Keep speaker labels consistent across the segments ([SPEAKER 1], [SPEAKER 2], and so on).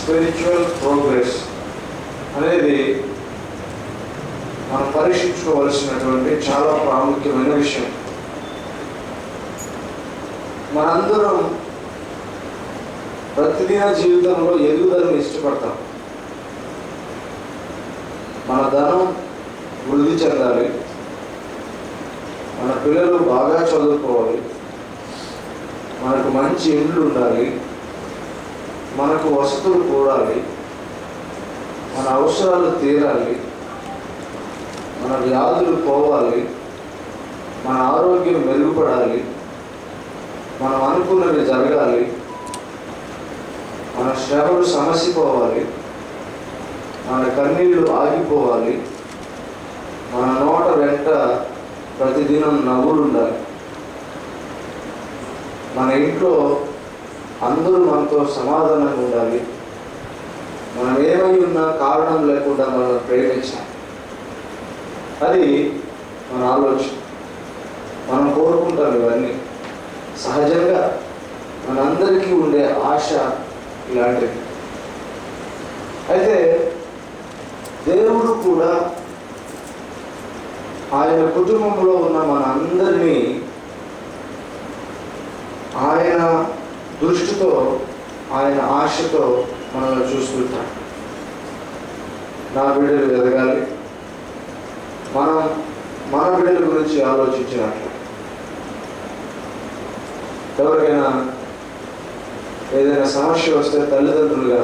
[SPEAKER 1] Spiritual progress అనేది మనం పరీక్షించుకోవలసినటువంటి చాలా ప్రాముఖ్యమైన విషయం. మనందరం ప్రతిదిన జీవితంలో ఎదుగుదలను ఇష్టపడతాం. మన ధనం వృద్ధి చెందాలి, మన పిల్లలు బాగా చదువుకోవాలి, మనకు మంచి ఇండ్లు ఉండాలి, మనకు వసతులు కూడాలి, మన అవసరాలు తీరాలి, మన వ్యాధులు పోవాలి, మన ఆరోగ్యం మెరుగుపడాలి, మనం అనుకున్నవి జరగాలి, మన శ్రమలు సమసిపోవాలి, మన కన్నీళ్లు ఆగిపోవాలి, మన నోట వెంట ప్రతిదినం నవ్వులు ఉండాలి, మన ఇంట్లో అందరూ మనతో సమాధానంగా ఉండాలి, మనం ఏమై ఉన్నా కారణం లేకుండా మనల్ని ప్రేమించాలి. అది మన ఆలోచన. మనం కోరుకుంటాం ఇవన్నీ. సహజంగా మనందరికీ ఉండే ఆశ ఇలాంటిది. అయితే దేవుడు కూడా ఆయన కుటుంబంలో ఉన్న మన అందరినీ ఆయన దృష్టితో, ఆయన ఆశతో మనల్ని చూస్తుంటాడు. నా బిడ్డలు ఎదగాలి, మనం మన బిడ్డల గురించి ఆలోచించినట్లు. ఎవరికైనా ఏదైనా సమస్య వస్తే తల్లిదండ్రులుగా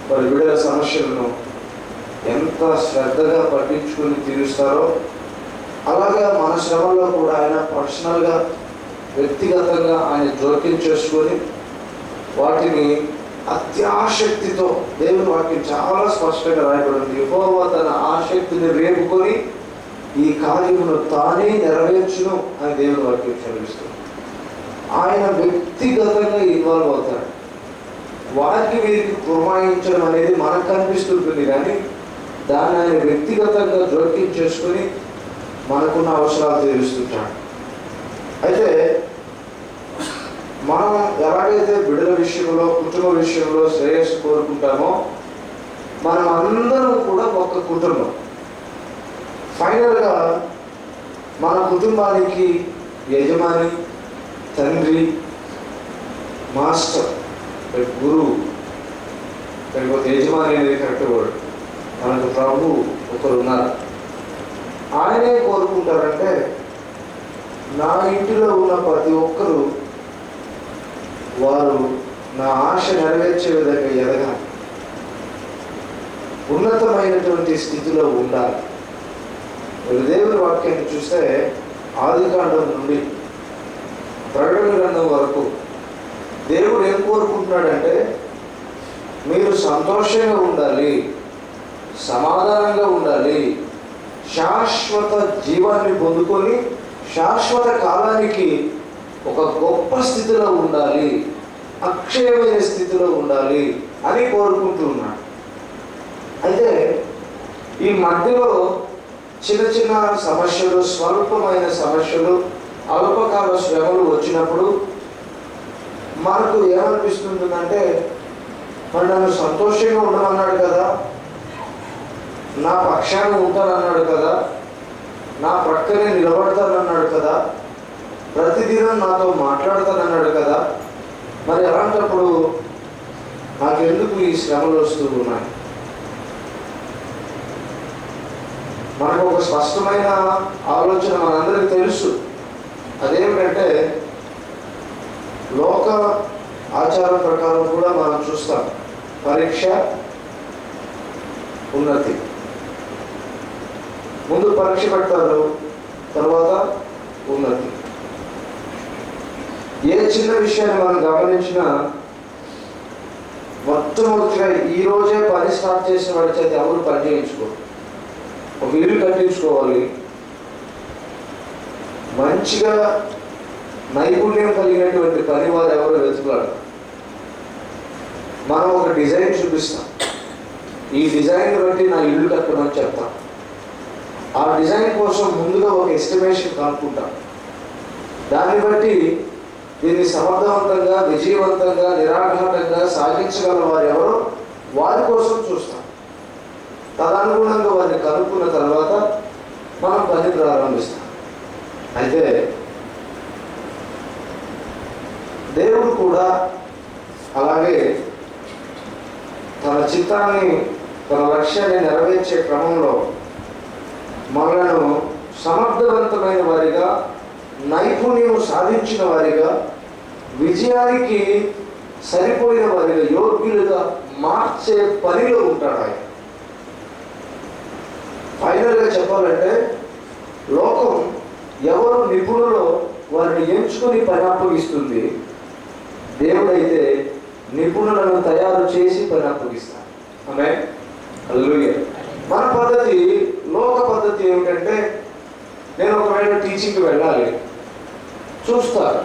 [SPEAKER 1] వారి బిడ్డల సమస్యలను ఎంత శ్రద్ధగా పట్టించుకుని తీరుస్తారో, అలాగా మన శ్రమల్లో కూడా ఆయన పర్సనల్గా, వ్యక్తిగతంగా ఆయన జోక్యం చేసుకొని వాటిని అత్యాసక్తితో, దేవుని వాక్యం చాలా స్పష్టంగా రాయబడింది, యెహోవా తన ఆసక్తిని రేపుకొని ఈ కార్యమును తానే నెరవేర్చును అని దేవుని వాక్యం చదివిస్తుంది. ఆయన వ్యక్తిగతంగా ఇన్వాల్వ్ అవుతాడు. వారికి వీరికి పురమాయించడం అనేది మనకు కనిపిస్తుంటుంది, కానీ దాన్ని ఆయన వ్యక్తిగతంగా జోక్యం చేసుకుని మనకున్న అవసరాలు తీరుస్తుంటాడు. అయితే మనం ఎలాగైతే బిడ్డల విషయంలో, కుటుంబ విషయంలో శ్రేయస్సు కోరుకుంటామో, మనం అందరం కూడా ఒక కుటుంబం. ఫైనల్గా మన కుటుంబానికి యజమాని, తండ్రి, మాస్టర్, గురువు, లేకపోతే యజమాని అనేది కరెక్ట్ వర్డ్, మనకు ప్రభు ఒకరు ఉన్నారు. ఆయనే కోరుకుంటారంటే నా ఇంటిలో ఉన్న ప్రతి ఒక్కరూ వారు నా ఆశ నెరవేర్చే విధంగా ఎదగాలి, ఉన్నతమైనటువంటి స్థితిలో ఉండాలి. దేవుని వాక్యాన్ని చూస్తే ఆదికాండం నుండి ప్రకటన గ్రంథం వరకు దేవుడు ఏం కోరుకుంటున్నాడంటే మీరు సంతోషంగా ఉండాలి, సమాధానంగా ఉండాలి, శాశ్వత జీవాన్ని పొందుకొని శాశ్వత కాలానికి ఒక గొప్ప స్థితిలో ఉండాలి, అక్షయమైన స్థితిలో ఉండాలి అని కోరుకుంటున్నాడు. అయితే ఈ మధ్యలో చిన్న చిన్న సమస్యలు, స్వల్పమైన సమస్యలు, అల్పకాల శ్రమలు వచ్చినప్పుడు మనకు ఏమనిపిస్తుందంటే, మరి నన్ను సంతోషంగా ఉండమన్నాడు కదా, నా పక్షాన ఉంటానన్నాడు కదా, నా పక్కనే నిలబడతానన్నాడు కదా, ప్రతిదినం నాతో మాట్లాడతానన్నాడు కదా, మరి అలాంటప్పుడు నాకెందుకు ఈ శ్రమలు వస్తూ ఉన్నాయి? మనకు ఒక స్పష్టమైన ఆలోచన మనందరికీ తెలుసు. అదేమిటంటే లోక ఆచారం ప్రకారం కూడా మనం చూస్తాం, పరీక్ష, ఉన్నతి. ముందు పరీక్ష పెడతారు, తర్వాత ఉన్నతి. ఏ చిన్న విషయాన్ని మనం గమనించినా మొట్టమొదటిగా ఈ రోజే పని స్టార్ట్ చేసిన వాడి చేత ఎవరు పని చేయించుకోరు. ఒక ఇల్లు కట్టించుకోవాలి, మంచిగా నైపుణ్యం కలిగినటువంటి పని వారు ఎవరు వెతుకులాడు. మనం ఒక డిజైన్ చూపిస్తాం, ఈ డిజైన్ బట్టి నా ఇల్లు కట్టమని చెప్తాం. ఆ డిజైన్ కోసం ముందుగా ఒక ఎస్టిమేషన్ కనుక్కుంటాం. దాన్ని బట్టి దీన్ని సమర్థవంతంగా, విజయవంతంగా, నిరాఘాటంగా సాగించగల వారు ఎవరో వారి కోసం చూస్తాం. తదనుగుణంగా వారిని కనుక్కున్న తర్వాత మనం పని ప్రారంభిస్తాం. అయితే దేవుడు కూడా అలాగే తన చిత్తాన్ని, తన లక్ష్యాన్ని నెరవేర్చే క్రమంలో మనలను సమర్థవంతమైన వారిగా, నైపుణ్యం సాధించిన వారిగా, విజయానికి సరిపోయిన వారిగా, యోగ్యులుగా మార్చే పనిలో ఉంటాడు ఆయన. ఫైనల్గా చెప్పాలంటే లోకం ఎవరు నిపుణులో వారిని ఎంచుకొని పని అప్పగిస్తుంది. దేవుడైతే నిపుణులను తయారు చేసి పని అప్పగిస్తాడు. ఆమేన్. హల్లెలూయా. మన పద్ధతి, లోక పద్ధతి ఏమిటంటే, నేను ఒకవేళ టీచింగ్కి వెళ్ళాలి, చూస్తాను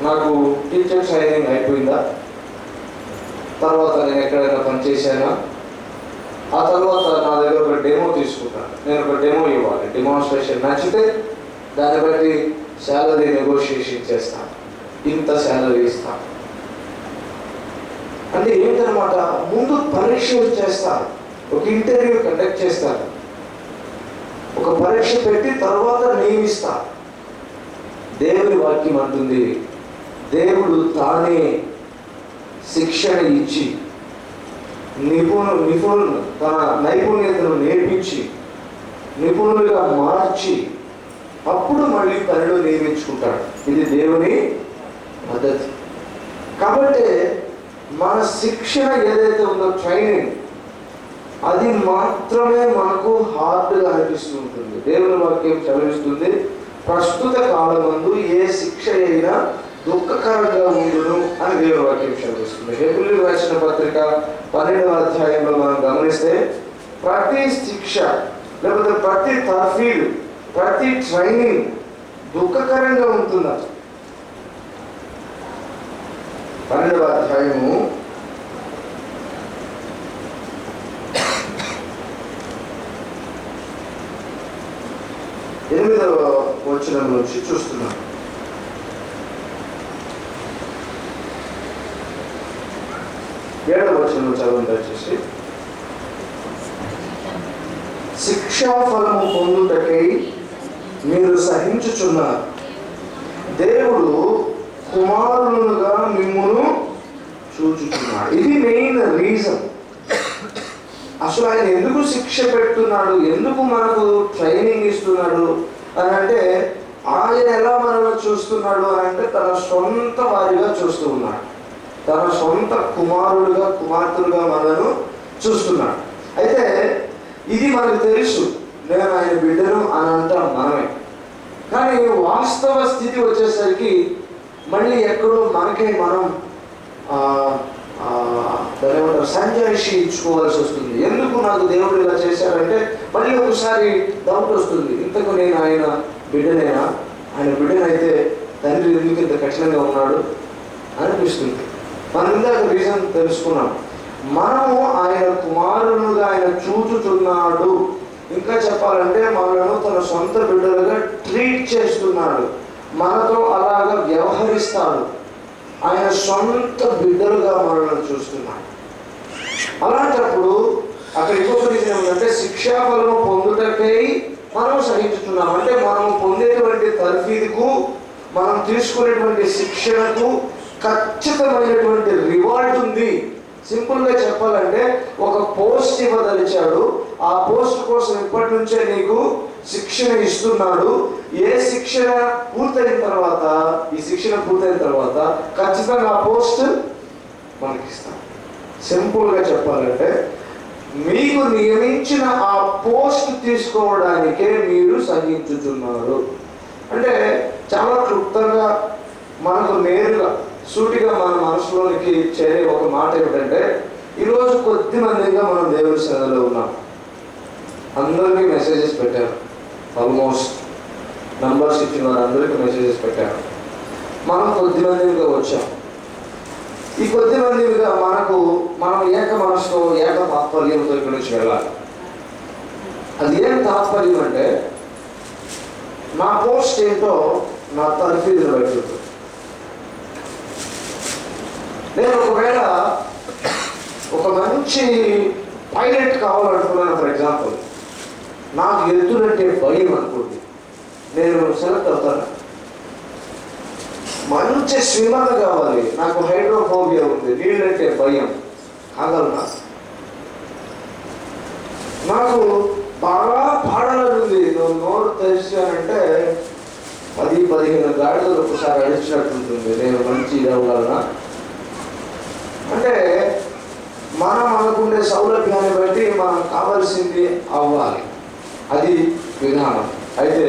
[SPEAKER 1] నాకు టీచర్ ట్రైనింగ్ అయిపోయిందా, తర్వాత నేను ఎక్కడైనా పని చేశానా, ఆ తర్వాత నా దగ్గర ఒక డెమో తీసుకుంటాను. నేను ఒక డెమో ఇవ్వాలి, డెమోన్స్ట్రేషన్ నచ్చితే దాన్ని బట్టి శాలరీ నెగోషియేషన్ చేస్తాను, ఇంత శాలరీ ఇస్తాను అంటే ఏంటనమాట. ముందు పరీక్షలు చేస్తారు, ఒక ఇంటర్వ్యూ కండక్ట్ చేస్తారు, ఒక పరీక్ష పెట్టి తర్వాత నియమిస్తారు. దేవుని వాక్యం అంటుంది, దేవుడు తానే శిక్షణ ఇచ్చి నిపుణులు తన నైపుణ్యతను నేర్పించి నిపుణులుగా మార్చి అప్పుడు మళ్ళీ పనిలో నియమించుకుంటాడు. ఇది దేవుని పద్ధతి. కాబట్టి మన శిక్షణ ఏదైతే ఉందో, ట్రైనింగ్, అది మాత్రమే మనకు హార్డ్గా అనిపిస్తూ ఉంటుంది. దేవుని వాక్యం చదివిస్తుంది, ప్రస్తుత కాలమందు ఏ శిక్ష అయినా దుఃఖకరంగా ఉండును అని దేవుని వాక్యం చదివిస్తుంది. హెబ్రీయులకు రాసిన పత్రిక 12వ అధ్యాయంలో మనం గమనిస్తే ప్రతి శిక్ష లేకపోతే ప్రతి తర్ఫీదు, ప్రతి ట్రైనింగ్ దుఃఖకరంగా ఉంటుందా. 12వ అధ్యాయము 8వ వచనం నుంచి చూస్తున్నాం. ఏడవ వచనం చదవండి దయచేసి. శిక్షా ఫలము పొందుటకై మీరు సహించుచున్నారు, దేవుడు కుమారులుగా మిమ్మును చూచుచున్నాడు. ఇది మెయిన్ రీజన్. అసలు ఆయన ఎందుకు శిక్ష పెడుతున్నాడు, ఎందుకు మనకు ట్రైనింగ్ ఇస్తున్నాడు అని అంటే, ఆయన ఎలా మనల్ని చూస్తున్నాడు అని అంటే తన సొంత వారిగా చూస్తూ ఉన్నాడు. తన సొంత కుమారుడుగా, కుమార్తెలుగా మనను చూస్తున్నాడు. అయితే ఇది మనకు తెలుసు, నేను ఆయన బిడ్డను అని అంటాం మనమే. కానీ వాస్తవ స్థితి వచ్చేసరికి మళ్ళీ ఎక్కడో మనకే మనం సంజాయిషి ఇచ్చుకోవాల్సి వస్తుంది. ఎందుకు నాకు దేవుడు ఇలా చేశారంటే మళ్ళీ ఒకసారి డౌట్ వస్తుంది, ఇంతకు నేను ఆయన బిడ్డనేనా, ఆయన బిడ్డనైతే తండ్రి ఎందుకు ఇంత కఠినంగా ఉన్నాడు అనిపిస్తుంది. మనం ఇందాక రీజన్ తెలుసుకున్నాం, మనము ఆయన కుమారులుగా ఆయన చూచుచున్నాడు. ఇంకా చెప్పాలంటే మనను తన సొంత బిడ్డలుగా ట్రీట్ చేస్తున్నాడు, మనతో అలాగా వ్యవహరిస్తాడు. ఆయన సొంత బిడ్డలుగా మనల్ని చూస్తున్నాడు. అలాంటప్పుడు అక్కడ ఇంకొక రీజన్ ఏమిటంటే, శిక్షాఫలము పొందుటకై మనం సహించుతున్నాం. అంటే మనం పొందేటువంటి తర్ఫీదుకు, మనం తీసుకునేటువంటి శిక్షణకు ఖచ్చితమైనటువంటి రివార్డ్ ఉంది. సింపుల్గా చెప్పాలంటే ఒక పోస్ట్ ఇవ్వదలిచాడు, ఆ పోస్ట్ కోసం ఇప్పటి నుంచే నీకు శిక్షణ ఇస్తున్నాడు. ఏ శిక్షణ పూర్తయిన తర్వాత, ఈ శిక్షణ పూర్తయిన తర్వాత ఖచ్చితంగా ఆ పోస్ట్ మనకిస్తాడు. సింపుల్గా చెప్పాలంటే మీకు నియమించిన ఆ పోస్ట్ తీసుకోవడానికే మీరు సహించుతున్నారు. అంటే చాలా క్లుప్తంగా మనకు నేరుగా సూటిగా మన మనసులోనికి చేరే ఒక మాట ఏమిటంటే, ఈరోజు కొద్ది మందిగా మనం దేవుని సన్నిధిలో ఉన్నాం. అందరికీ మెసేజెస్ పెట్టారు, ఆల్మోస్ట్ నంబర్స్ ఇచ్చిన వారు అందరికీ మెసేజెస్ పెట్టారు. మనం కొద్ది మందిగా వచ్చాం. ఈ కొద్ది మందిగా మనం ఏక మనసుతో, ఏక తాత్పర్యంతో ఇక్కడి నుంచి వెళ్ళాలి. అది ఏం తాత్పర్యం అంటే, నా పోస్ట్ ఏంటో నా తర్ఫీదును బట్టి ఉంటుంది. నేను ఒకవేళ ఒక మంచి పైలట్ కావాలనుకున్నాను, ఫర్ ఎగ్జాంపుల్ నాకు ఎత్తులంటే భయం అనుకోండి, నేను సెలెక్ట్ అవుతాను. మంచి స్విమ్మర్ కావాలి, నాకు హైడ్రోఫోబియా ఉంది, నీళ్ళంటే భయం, కాగలనా? నాకు బాగా పాడాలని ఉంది, నువ్వు నోరు తెరిచానంటే 10-15 గాడిదలు ఒకసారి అడిచినట్టుంటుంది, నేను మంచి ఇవ్వగలనా? అంటే మనం అనుకునే సౌలభ్యాన్ని బట్టి మనం కావాల్సింది అవ్వాలి, అది విధానం. అయితే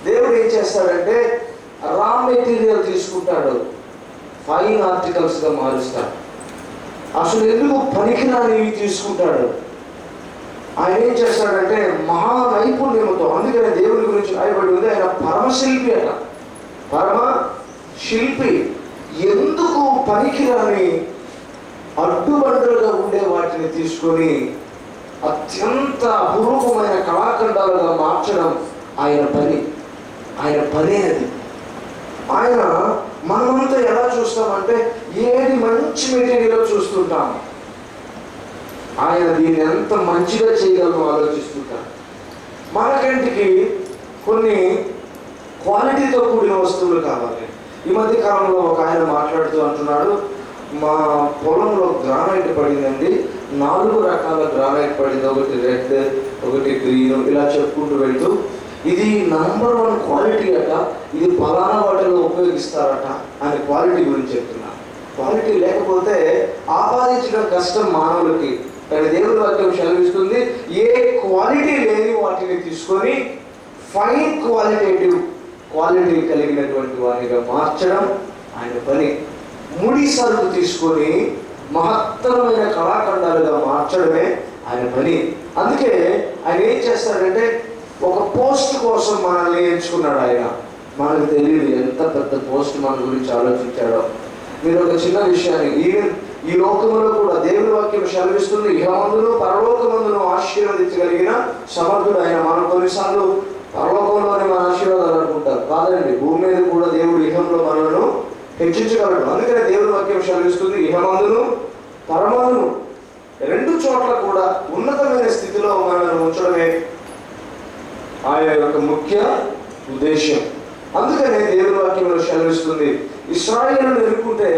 [SPEAKER 1] దేవుడు ఏం చేస్తాడంటే రా మెటీరియల్ తీసుకుంటాడు, ఫైన్ ఆర్టికల్స్గా మారుస్తాడు. అసలు ఎందుకు పనికిరానివి తీసుకుంటాడు. ఆయన ఏం చేస్తాడంటే మహా నైపుణ్యంతో, అందుకనే దేవుని గురించి రాయబడి ఉంది, ఆయన పరమశిల్పి అట. పరమ శిల్పి. ఎందుకు పనికిరాని అడ్డుబండలుగా ఉండే వాటిని తీసుకొని అత్యంత అపురూపమైన కళాఖండాలుగా మార్చడం ఆయన పని. ఆయన పనే అది. ఆయన మనమంతా ఎలా చూస్తామంటే ఏది మంచి మెటీరియల్ చూస్తుంటాం, ఆయన దీన్ని ఎంత మంచిగా చేయగలమో ఆలోచిస్తుంటాం. మనకంటికి కొన్ని క్వాలిటీతో కూడిన వస్తువులు కావాలి. ఈ మధ్య కాలంలో ఒక ఆయన మాట్లాడుతూ అంటున్నాడు, మా పొలంలో గ్రానైట్ పడిందండి, 4 రకాల గ్రానైట్ పడింది, ఒకటి రెడ్, ఒకటి గ్రీన్, ఇలా చెప్పుకుంటూ వెళ్తూ ఇది నంబర్ 1 క్వాలిటీ అట, ఇది ఫలానా వాటిలో ఉపయోగిస్తారట అని క్వాలిటీ గురించి చెప్తున్నా. క్వాలిటీ లేకపోతే ఆపాదించడం కష్టం మానవులకి, కానీ దేవుని వాక్యం సెలవిస్తుంది ఏ క్వాలిటీ లేని వాటిని తీసుకొని ఫైన్ క్వాలిటీ కలిగినటువంటి వాటిగా మార్చడం ఆయన పని. ముడి సరుకు తీసుకొని మహత్తరమైన కళాఖండాలుగా మార్చడమే ఆయన పని. అందుకే ఆయన ఏం చేస్తాడంటే ఒక పోస్ట్ కోసం మనల్ని ఎంచుకున్నాడు ఆయన. మనకు తెలియదు ఎంత పెద్ద పోస్ట్ మన గురించి ఆలోచించాడో. మీరు ఒక చిన్న విషయాన్ని, ఈవెన్ ఈ లోకములో కూడా దేవుని వాక్యం సెలవిస్తుంది, ఇహమందును పరలోకమందును ఆశీర్వదించగలిగిన సమర్థుడు ఆయన. మనం కొన్నిసార్లు పరలోకంలోనే మన ఆశీర్వాదాలు అనుకుంటారు, కాదండి, భూమి మీద కూడా దేవుడు ఇహంలో మనలను హెచ్చించగలడు. అందుకనే దేవుని వాక్యం సెలవిస్తుంది ఇహమందును పరమందును 2 చోట్ల కూడా ఉన్నతమైన స్థితిలో మనల్ని ఉంచడమే ఆయన యొక్క ముఖ్య ఉద్దేశం. అందుకనే దేవుని వాక్యంలో సెలవిస్తుంది ఇశ్రాయేలును ఎన్నుకుంటే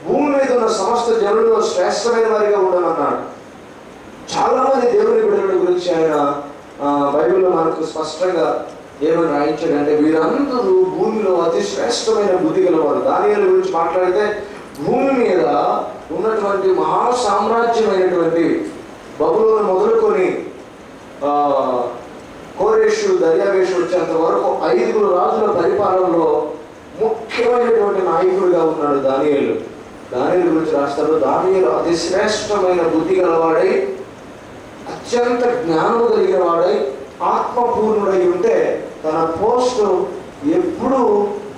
[SPEAKER 1] భూమి మీద ఉన్న సమస్త జనులలో శ్రేష్టమైన వారిగా ఉండమన్నాడు. చాలా మంది దేవుని బిడ్డల గురించి ఆయన బైబిల్లో మనకు స్పష్టంగా ఏమని రాయించాడంటే వీరందరూ భూమిలో అతి శ్రేష్టమైన బుద్ధి గలవారు. దానియేలు గురించి మాట్లాడితే భూమి మీద ఉన్నటువంటి మహా సామ్రాజ్యమైనటువంటి బబులోను మొదలుకొని కోరేషు, దర్యావేషు వచ్చేంత వరకు 5 రాజుల పరిపాలనలో ముఖ్యమైనటువంటి నాయకుడిగా ఉన్నాడు దానియేలు. దానియేలు గురించి రాస్తాడు, దానియేలు అతి శ్రేష్టమైన బుద్ధి గలవాడై, అత్యంత జ్ఞానము కలిగిన వాడై, ఆత్మపూర్ణుడై ఉంటే తన పోస్టు ఎప్పుడూ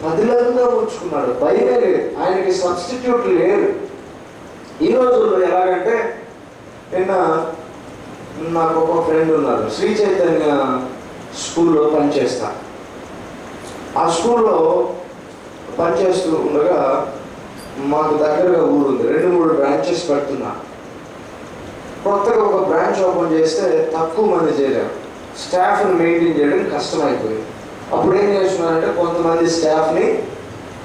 [SPEAKER 1] పదిలంగా ఉంచుకున్నాడు. భయమే లేదు, ఆయనకి సబ్స్టిట్యూట్ లేరు. ఈ రోజుల్లో ఎలాగంటే, నిన్న నాకు ఒక ఫ్రెండ్ ఉన్నారు, శ్రీ చైతన్య స్కూల్లో పనిచేస్తా. ఆ స్కూల్లో పనిచేస్తూ ఉండగా మాకు దగ్గరగా ఊరు ఉంది, 2-3 బ్రాంచెస్ పెడుతున్నా. కొత్తగా ఒక బ్రాంచ్ ఓపెన్ చేస్తే తక్కువ మంది చేరారు, స్టాఫ్ని మెయింటైన్ చేయడం కష్టమైపోయింది. అప్పుడు ఏం చేస్తున్నారంటే కొంతమంది స్టాఫ్ని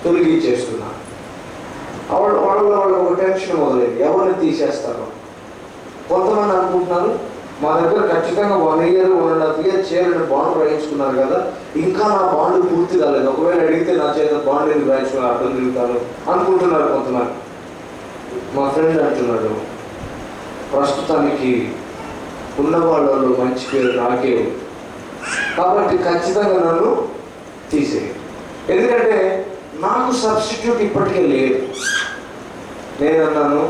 [SPEAKER 1] తొలగించేస్తున్నారు. వాళ్ళలో ఒక టెన్షన్ మొదలైంది, ఎవరిని తీసేస్తారు. కొంతమంది అనుకుంటున్నారు మా దగ్గర ఖచ్చితంగా 1 year 1.5 years చేయాలని బాండ్ రాయించుకున్నారు కదా, ఇంకా నా బాండ్ పూర్తి కాలేదు, ఒకవేళ అడిగితే నా చేత బాండ్ ఎందుకు రాయించుకుని అర్థం తిరుగుతాను అనుకుంటున్నారు కొంతమంది. మా ఫ్రెండ్ అంటున్నాడు, ప్రస్తుతానికి ఉన్న వాళ్ళలో మంచి పేరు నాకే, కాబట్టి ఖచ్చితంగా నన్ను తీసేయి, ఎందుకంటే నాకు సబ్స్టిట్యూట్ ఇప్పటికే లేదు. నేను అన్నాను,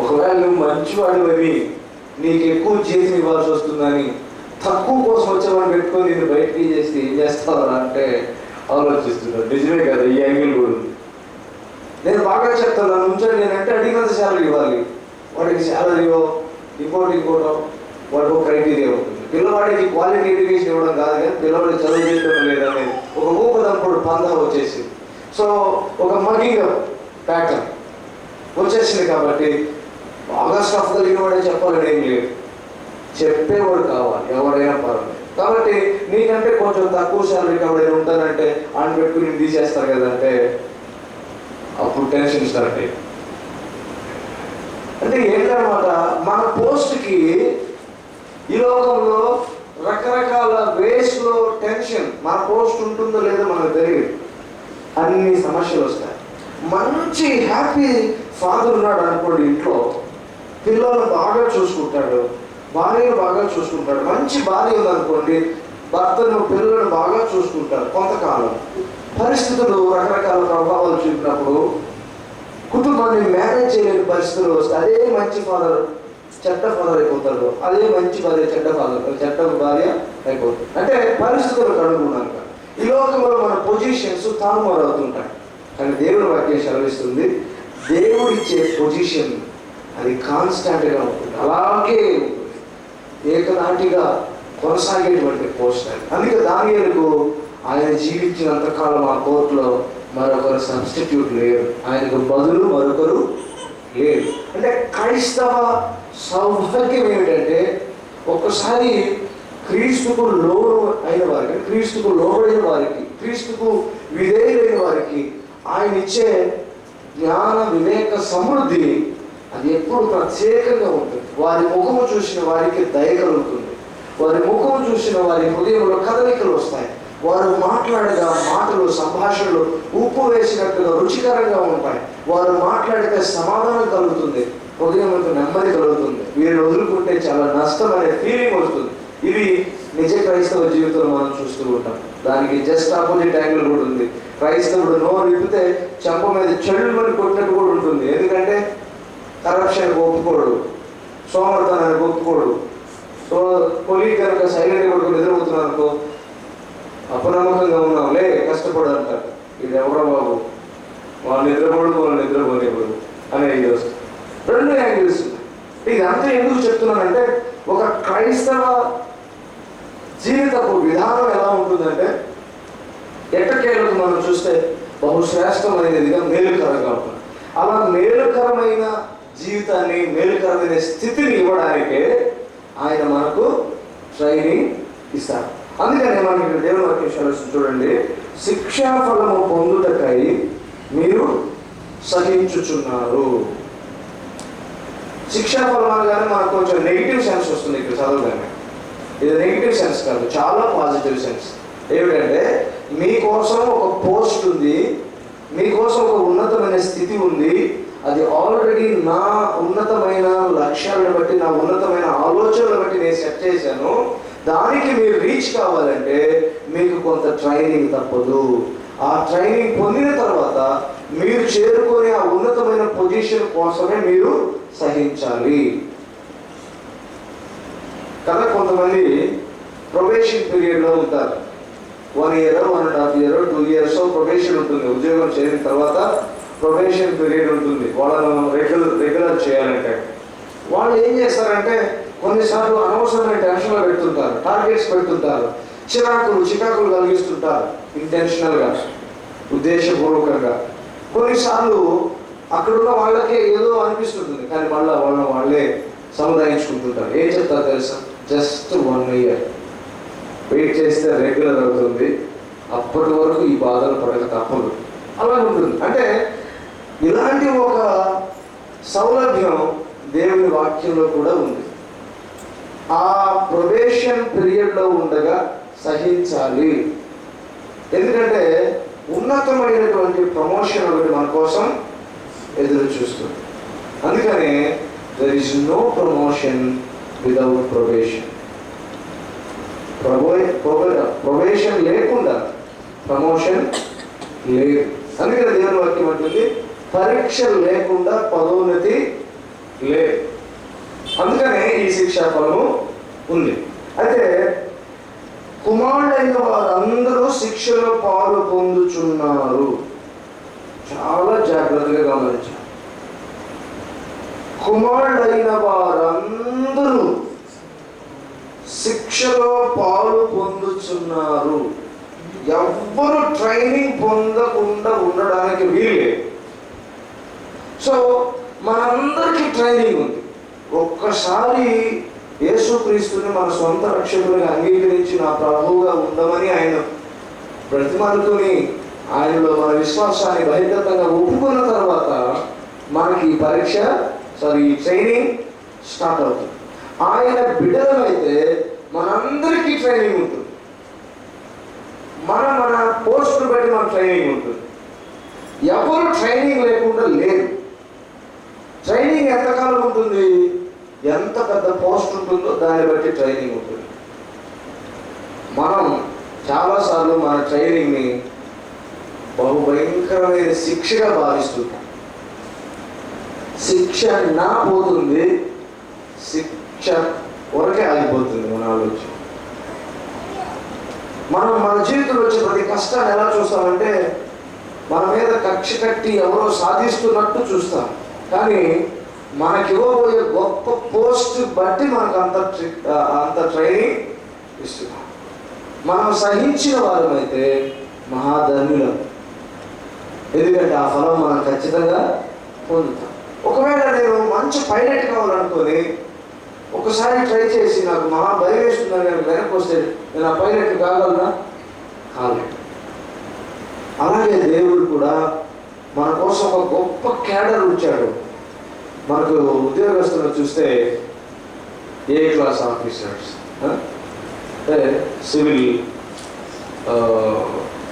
[SPEAKER 1] ఒకవేళ నువ్వు మంచివాడివి నీకు ఎక్కువ జీతం ఇవ్వాల్సి వస్తుందని తక్కువ కోసం వచ్చేవాడిని పెట్టుకొని నేను బయటికి చేసి ఏం చేస్తావరా అంటే ఆలోచిస్తున్నాను. నిజమే కదా, ఈ యాంగిల్ కూడా ఉంది. నేను బాగా చెప్తాను, నన్ను ఉంచండి, నేనంటే అడిగినంత శాలరీ ఇవ్వాలి. వాడికి శాలరీయో ఇంకోటో వాడికి ఒక క్రైటీరియా ఉంటుంది. పిల్లవాడికి క్వాలిటీ ఎడ్యుకేషన్ ఇవ్వడం కాదు, కానీ పిల్లవాడికి చదువు చేయడం లేదనేది ఒక ఊపదంపుడు పందా వచ్చేసింది. సో ఒక మగింగ్ ప్యాటర్న్, వచ్చేసింది కాబట్టి బాగా స్టఫ్ కలిగిన వాడే చెప్పాలని ఏం లేదు, చెప్పేవాడు కావాలి, ఎవరైనా పర్వాలేదు. కాబట్టి నీకంటే కొంచెం తక్కువ శాలరీకి ఎవరైనా ఉంటానంటే ఆయన పెట్టుకుని తీసేస్తారు కదంటే అప్పుడు టెన్షన్ స్టార్ట్ అయ్యి. అంటే ఏంటన్నమాట, మన పోస్ట్కి ఈ లోకంలో రకరకాల వేస్లో టెన్షన్. మన పోస్ట్ ఉంటుందో లేదో మనకు తెలియదు, అన్ని సమస్యలు వస్తాయి. మంచి హ్యాపీ ఫాదర్ ఉన్నాడు అనుకోండి, ఇంట్లో పిల్లలను బాగా చూసుకుంటాడు, భార్యను బాగా చూసుకుంటాడు. మంచి భార్య ఉందనుకోండి, భర్తను పిల్లలను బాగా చూసుకుంటారు. కొంతకాలం పరిస్థితులు రకరకాల ప్రభావాలు చూపినప్పుడు కుటుంబాన్ని మేనేజ్ చేయలేని పరిస్థితులు వస్తే అదే మంచి ఫాదర్ చెడ్డ ఫాదర్ అయిపోతాడు, అదే మంచి భార్య చెడ్డ భార్య అయిపోతుంది. అంటే పరిస్థితులకు అనుగుణంగా ఈ లోకంలో మన పొజిషన్స్ తారుమారవుతుంటాయి. కానీ దేవుడి వాక్యం సెలవిస్తుంది, దేవుడిచ్చే పొజిషన్ అది కాన్స్టాంట్గా ఉంటుంది, అలాగే ఉంటుంది, ఏకనాటిగా కొనసాగేటువంటి పోస్ట్ అది. అందుకే దానియేలుకు ఆయన జీవించినంతకాలం ఆ కోర్టులో మరొకరు సబ్స్టిట్యూట్ లేరు, ఆయనకు బదులు మరొకరు లేరు. అంటే క్రైస్తవ సౌభాగ్యం ఏమిటంటే ఒక్కసారి క్రీస్తుకు లోను అయిన వారికి, క్రీస్తుకు లోబడిన వారికి, క్రీస్తుకు విధేయులైన వారికి ఆయన ఇచ్చే జ్ఞాన వివేక సమృద్ధి అది ఎప్పుడు ప్రత్యేకంగా ఉంటుంది. వారి ముఖము చూసిన వారికి దయ కలుగుతుంది, వారి ముఖము చూసిన వారి హృదయంలో కదలికలు వస్తాయి, వారు మాట్లాడగా మాటలు సంభాషణలు ఉప్పు వేసినట్టుగా రుచికరంగా ఉంటాయి, వారు మాట్లాడితే సమాధానం కలుగుతుంది, హృదయంలో నెమ్మది కలుగుతుంది. వీరిని వదులుకుంటే చాలా నష్టం అనే ఫీలింగ్ వస్తుంది. ఇవి నిజ క్రైస్తవ జీవితంలో మనం చూస్తూ ఉంటాం. దానికి జస్ట్ ఆపోజిట్ యాంగిల్ కూడా ఉంది. క్రైస్తవుడు నోరు విప్పితే చెంప మీద చెడుమని కొట్టినట్టు కూడా ఉంటుంది. ఎందుకంటే కరప్షన్ ఒప్పుకోడు, సోమర్థనానికి ఒప్పుకోడు. సో కొలీగ్ కనుక సైలెంట్గా కొడుకు నిద్రపోతున్నాను అనుకో, అపనమ్మకంగా ఉన్నాంలే కష్టపడు అంటారు. ఇది ఎవరో బాబు, వాళ్ళు నిద్రపోడు వాళ్ళు నిద్రపోలేడు అనే ఇది వస్తుంది. రెండు యాంగిల్స్ ఉన్నాయి. ఇదంతా ఎందుకు చెప్తున్నానంటే ఒక క్రైస్తవ జీవితపు విధానం ఎలా ఉంటుందంటే ఎట్టకేలకు మనం చూస్తే బహుశ్రేష్టమైనదిగా మేలుకరంగా ఉంటుంది. అలా మేలుకరమైన జీవితాన్ని, మేలుకరమైన స్థితిని ఇవ్వడానికే ఆయన మనకు ట్రైనింగ్ ఇస్తారు. అందుకని మనకి దేవుని వాక్యం చూడండి, శిక్షాఫలము పొందుటకై మీరు సహించుచున్నారు. శిక్షాఫలం అనగానే మనకు కొంచెం నెగిటివ్ సెన్స్ వస్తుంది ఇక్కడ చదవగానే. ఇది నెగిటివ్ సెన్స్ కాదు, చాలా పాజిటివ్ సెన్స్. ఏమిటంటే మీకోసం ఒక పోస్ట్ ఉంది, మీకోసం ఒక ఉన్నతమైన స్థితి ఉంది, అది ఆల్రెడీ నా ఉన్నతమైన లక్ష్యాలను బట్టి, నా ఉన్నతమైన ఆలోచనలను బట్టి నేను సెట్ చేశాను. దానికి మీరు రీచ్ కావాలంటే మీకు కొంత ట్రైనింగ్ తప్పదు. ఆ ట్రైనింగ్ పొందిన తర్వాత మీరు చేరుకునే ఆ ఉన్నతమైన పొజిషన్ కోసమే మీరు సహించాలి కదా. కొంతమంది ప్రొబేషన్ పీరియడ్లో ఉంటారు. 1 year, 1.5 year, 2 years ప్రొబేషన్ ఉంటుంది. ఉద్యోగం చేరిన తర్వాత ప్రొబేషన్ పీరియడ్ ఉంటుంది. వాళ్ళను రెగ్యులర్ చేయాలంటే వాళ్ళు ఏం చేస్తారంటే కొన్నిసార్లు అనవసరమైన టెన్షన్లో పెడుతుంటారు, టార్గెట్స్ పెడుతుంటారు, చికాకులు కలిగిస్తుంటారు, ఇంటెన్షనల్గా, ఉద్దేశపూర్వకంగా. కొన్నిసార్లు అక్కడున్న వాళ్ళకే ఏదో అనిపిస్తుంటుంది, కానీ మళ్ళీ వాళ్ళే సముదాయించుకుంటుంటారు. ఏం చెప్తారు తెలుసా, జస్ట్ 1 year వెయిట్ చేస్తే రెగ్యులర్ అవుతుంది, అప్పటి వరకు ఈ బాధలు పడక తప్పదు, అలా ఉంటుంది. అంటే ఇలాంటి ఒక సౌలభ్యం దేవుని వాక్యంలో కూడా ఉంది. ఆ ప్రొబేషన్ పీరియడ్లో ఉండగా సహించాలి. ఎందుకంటే ఉన్నతమైనటువంటి ప్రమోషన్ ఒకటి మన కోసం ఎదురు చూస్తుంది. అందుకనే there is no promotion without probation. Probation లేకుండా ప్రమోషన్ లేదు. అందుకని దేవుని వాక్యం అంటుంది పరీక్ష లేకుండా పదోన్నతి లేదు. అందుకనే ఈ శిక్షా ఫలము ఉంది. అయితే కుమారుడైన వారందరూ శిక్షలో పాలు పొందుచున్నారు. చాలా జాగ్రత్తగా గమనించాలి. కుమారుడైన వారందరూ శిక్షలో పాలు పొందుచున్నారు. ఎవ్వరు ట్రైనింగ్ పొందకుండా ఉండడానికి వీలే. సో మనందరికీ ట్రైనింగ్ ఉంది. ఒక్కసారి యేసుక్రీస్తుని మన సొంత రక్షకునిగా అంగీకరించి నా ప్రభువుగా ఉండమని ఆయన బ్రతిమాలుకొని ఆయనలో మన విశ్వాసాన్ని బహిర్గతంగా ఒప్పుకున్న తర్వాత మనకి ఈ ట్రైనింగ్ స్టార్ట్ అవుతుంది. ఆయన బిడ్డలమైతే మనందరికీ ట్రైనింగ్ ఉంటుంది. మన పోస్టును బట్టి మన ట్రైనింగ్ ఉంటుంది. ఎవరు ట్రైనింగ్ లేకుండా లేరు. ట్రైనింగ్ ఎంతకాలం ఉంటుంది? ఎంత పెద్ద పోస్ట్ ఉంటుందో దాన్ని బట్టి ట్రైనింగ్ ఉంటుంది. మనం చాలాసార్లు మన ట్రైనింగ్ని బహుభయంకరమైన శిక్షగా భావిస్తుంటాం. శిక్ష నా పోతుంది, శిక్ష వరకే ఆగిపోతుంది మన ఆలోచన. మనం మన జీవితంలో వచ్చే ప్రతి కష్టాన్ని ఎలా చూస్తామంటే మన మీద కక్ష కట్టి ఎవరో సాధిస్తున్నట్టు చూస్తాం. కానీ మనకి ఇవ్వబోయే గొప్ప పోస్ట్ బట్టి మనకు అంత ట్రైనింగ్ ఇస్తున్నాం. మనం సహించిన వారమైతే మహాధన్యులం. ఎందుకంటే ఆ ఫలం మనం ఖచ్చితంగా పొందుతాం. ఒకవేళ నేను మంచి పైలట్ కావాలనుకొని ఒకసారి ట్రై చేసి నాకు మహా భయం వేస్తుందని నేను వెనక్కి వస్తే నేను ఆ పైలట్ కాగలనా? కాలేదు. అలాగే దేవుడు కూడా మన కోసం ఒక గొప్ప క్యాడర్ ఉంచాడు. మనకు ఉద్యోగస్తులను చూస్తే ఏ క్లాస్ ఆఫీసర్స్,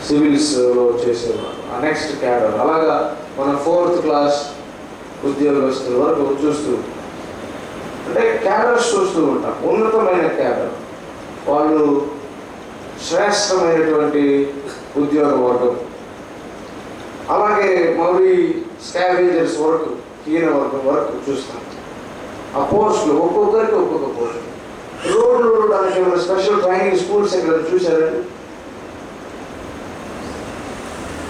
[SPEAKER 1] సివిల్స్లో చేసేవారు, నెక్స్ట్ క్యాడర్, అలాగా మనం 4th క్లాస్ ఉద్యోగస్తుల వరకు చూస్తూ అంటే క్యాడర్స్ చూస్తూ ఉంటాం. ఉన్నతమైన క్యాడర్, వాళ్ళు శ్రేష్టమైనటువంటి ఉద్యోగ వర్గం. అలాగే మళ్ళీ స్కావెంజర్స్ వరకు, హీన వర్గం వరకు చూస్తాం. ఆ పోస్టులు ఒక్కొక్కరికి ఒక్కొక్క పోస్ట్. రోడ్లు దానికి ఏమైనా స్పెషల్ ట్రైనింగ్ స్కూల్స్ ఎక్కడ చూశారండి?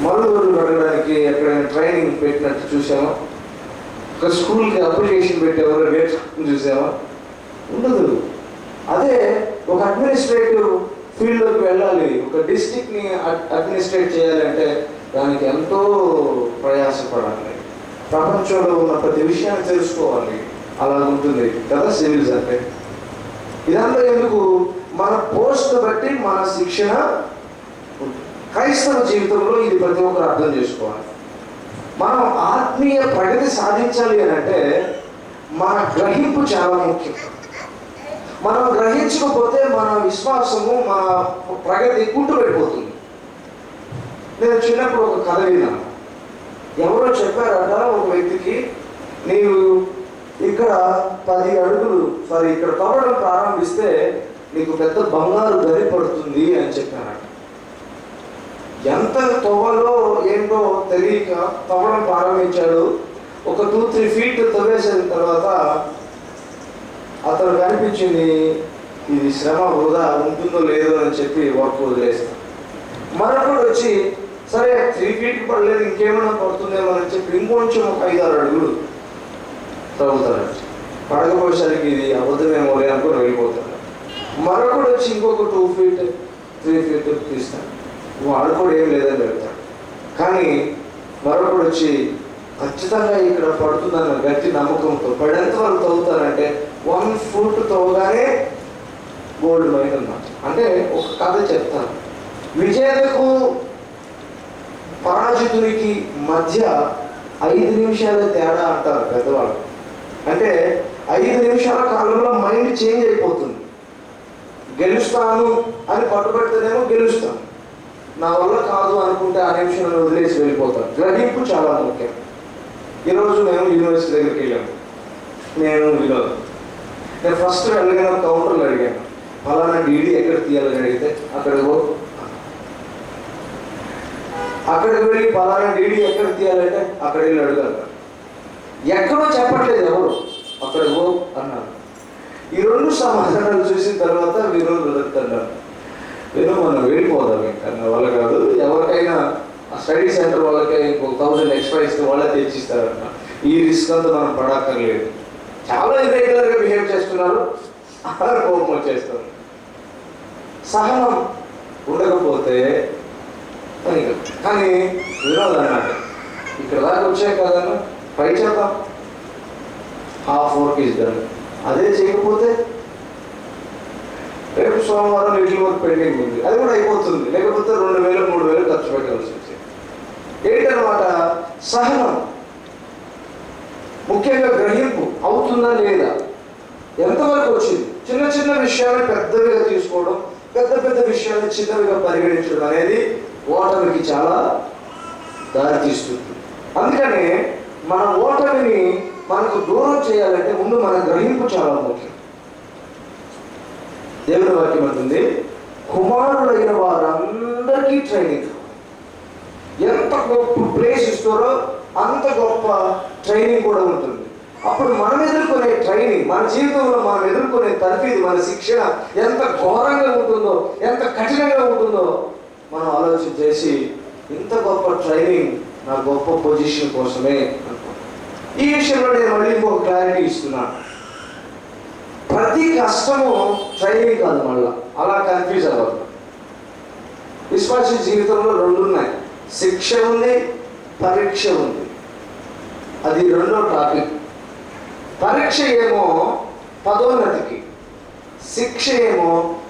[SPEAKER 1] మరుగుదొడ్లు కట్టడానికి ఎక్కడైనా ట్రైనింగ్ పెట్టినట్టు చూసామా? ఒక స్కూల్కి అప్లికేషన్ పెట్టేవారు నేర్చుకుని చూసామా? ఉండదు. అదే ఒక అడ్మినిస్ట్రేటివ్ ఫీల్డ్లోకి వెళ్ళాలి, ఒక డిస్ట్రిక్ట్ని అడ్మినిస్ట్రేట్ చేయాలంటే దానికి ఎంతో ప్రయాసపడాలి. ప్రపంచంలో ఉన్న ప్రతి విషయాన్ని తెలుసుకోవాలి. అలా ఉంటుంది కదా సివిల్స్ అంటే. ఇదంతా ఎందుకు? మన పోస్ట్ బట్టి మన శిక్షణ. క్రైస్తవ జీవితంలో ఇది ప్రతి ఒక్కరు అర్థం చేసుకోవాలి. మనం ఆత్మీయ ప్రగతి సాధించాలి అని అంటే మన గ్రహింపు చాలా ముఖ్యం. మనం గ్రహించకపోతే మన విశ్వాసము, మన ప్రగతి కుంటుపడిపోతుంది. నేను చిన్నప్పుడు ఒక కథ విన్నాను. ఎవరో చెప్పారట ఒక వ్యక్తికి, నీవు ఇక్కడ 10 అడుగులు ఇక్కడ తవ్వడం ప్రారంభిస్తే నీకు పెద్ద బంగారు గని పడుతుంది అని చెప్పారట. ఎంత తవ్వాలో ఏంటో తెలియక తవ్వడం ప్రారంభించాడు. ఒక 2-3 ఫీట్ తవ్వేసిన తర్వాత అతను కనిపించింది, ఇది శ్రమ వృధా ఉంటుందో లేదో అని చెప్పి వర్క్ వదిలేస్తాను. మరొకడు వచ్చి సరే 3 ఫీట్ పడలేదు, ఇంకేమైనా పడుతుందేమో అని చెప్పి ఇంకొంచెం ఒక 5-6 అడుగులు తవ్వుతాడు. పడకపోయేసరికి ఇది అబద్ధమేమో లే అనుకుని వెళ్ళిపోతాడు. మరొకడు వచ్చి ఇంకొక 2 ఫీట్ 3 ఫీట్ తీస్తాడు. వాడు కూడా ఏం లేదని పెడతాడు. కానీ మరొకడు వచ్చి ఖచ్చితంగా ఇక్కడ పడుతుందన్న గట్టి నమ్మకంతో పడేంత వాళ్ళు తవ్వుతారంటే 1 ఫుట్ తవ్వగానే గోల్డ్ మైన్ అన్నమాట. అంటే ఒక కథ చెప్తాను. విజేతకు పరాజితునికి మధ్య 5 నిమిషాల తేడా అంటారు పెద్దవాళ్ళు. అంటే 5 నిమిషాల కాలంలో మైండ్ చేంజ్ అయిపోతుంది. గెలుస్తాను అని పట్టుబడితేనేమో గెలుస్తాను, నా వల్ల కాదు అనుకుంటే ఆ నిమిషంలో వదిలేసి వెళ్ళిపోతాను. గ్రహింపు చాలా ముఖ్యం. ఈరోజు మేము యూనివర్సిటీ దగ్గరికి వెళ్ళాము, నేను వినోద్. నేను ఫస్ట్ వెళ్ళగానే కౌంటర్లు అడిగాను, ఫలానా డీడీ ఎక్కడ తీయాలని అడిగితే అక్కడికి వెళ్ళి ఫలానా డీడీ ఎక్కడ తీయాలంటే అక్కడ వెళ్ళి అడగాలి. ఎక్కడో చెప్పట్లేదు ఎవరు, అక్కడికి పో అన్నారు. ఈ 2 సమాధానాలు చూసిన తర్వాత వినోద్ వదులుతున్నారు, మనం వెళ్ళిపోదాం ఇంకా నా వల్ల కాదు, ఎవరికైనా ఆ స్టడీ సెంటర్ వాళ్ళకి ఇంకొక 1000 ఎక్స్ట్రా ఇస్తే వాళ్ళే తెచ్చిస్తారన్న, ఈ రిస్క్ అంతా మనం పడక్కర్లేదు. చాలా ఇర్రెగ్యులర్గా బిహేవ్ చేస్తున్నారు, కోపం వచ్చేస్తారు. సహనం ఉండకపోతే కానీ వినోద్ అన్నాడు, ఇక్కడ దాకా వచ్చాయి కదన్నా ట్రై చేద్దాం, హాఫ్ వర్క్ ఈజ్ డన్. అదే చేయకపోతే రేపు సోమవారం లిటిల్ వర్క్ పెండింగ్ ఉంది, అది కూడా అయిపోతుంది. లేకపోతే 2,000 3,000 ఖర్చు పెట్టాల్సి వచ్చింది. ఏంటన్నమాట? సహనం, ముఖ్యంగా గ్రహింపు అవుతుందా లేదా, ఎంతవరకు వచ్చింది. చిన్న చిన్న విషయాన్ని పెద్దవిగా తీసుకోవడం, పెద్ద పెద్ద విషయాన్ని చిన్నవిగా పరిగణించడం అనేది ఓటమికి చాలా దారితీస్తుంది. అందుకనే మన ఓటమిని మనకు దూరం చేయాలంటే ముందు మన గ్రహింపు చాలా ముఖ్యం. దేవుని వాక్యం అంటుంది, కుమారులైన వారందరికీ ట్రైనింగ్. ఎంత గొప్ప ప్లేస్ ఇస్తారో అంత గొప్ప ట్రైనింగ్ కూడా ఉంటుంది. అప్పుడు మనం ఎదుర్కొనే ట్రైనింగ్, మన జీవితంలో మనం ఎదుర్కొనే తర్ఫీదు, మన శిక్షణ ఎంత ఘోరంగా ఉంటుందో, ఎంత కఠినంగా ఉంటుందో మనం ఆలోచన చేసి, ఇంత గొప్ప ట్రైనింగ్ నా గొప్ప పొజిషన్ కోసమే అనుకుంటాను. ఈ విషయంలో నేను మళ్ళీ ఇంకొక క్లారిటీ ఇస్తున్నాను. ప్రతి కష్టము ట్రైనింగ్ కాదు. మళ్ళా అలా కన్ఫ్యూజ్ అవ్వదు. విశ్వాస జీవితంలో 2 ఉన్నాయి, శిక్ష ఉంది, పరీక్ష ఉంది. అది రెండో టాపిక్. పరీక్ష ఏమో పదోన్నతికి, శిక్ష ఏమో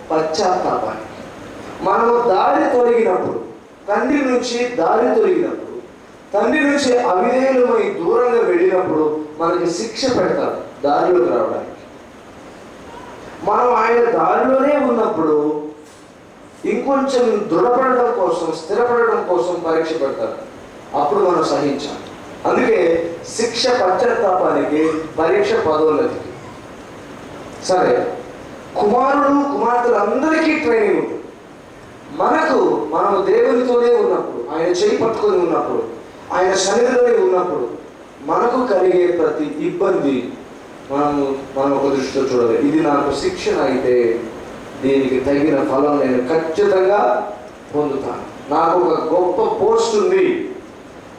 [SPEAKER 1] పశ్చాత్తాపానికి. మనము దారి తొలగినప్పుడు, తండ్రి నుంచి దారి తొలగినప్పుడు, తండ్రి నుంచి అవిధేయులమై దూరంగా వెళ్ళినప్పుడు మనకి శిక్ష పెడతారు దారిలోకి రావడానికి. మనం ఆయన దారిలోనే ఉన్నప్పుడు ఇంకొంచెం దృఢపడడం కోసం, స్థిరపడడం కోసం పరీక్ష పెడతారు. అప్పుడు మనం సహించాలి. అందుకే శిక్ష పశ్చాత్తాపానికి, పరీక్ష పదోన్నతికి. సరే, కుమారుడు కుమార్తెలు అందరికీ ట్రైనింగ్ ఉంటుంది. మనము దేవునితోనే ఉన్నప్పుడు, ఆయన చేయి పట్టుకొని ఉన్నప్పుడు, ఆయన సన్నిధిలోనే ఉన్నప్పుడు మనకు కలిగే ప్రతి ఇబ్బంది మనం ఒక దృష్టితో చూడాలి. ఇది నాకు శిక్షణ అయితే దీనికి తగిన ఫలం నేను ఖచ్చితంగా పొందుతాను. నాకు ఒక గొప్ప పోస్ట్ ఉంది,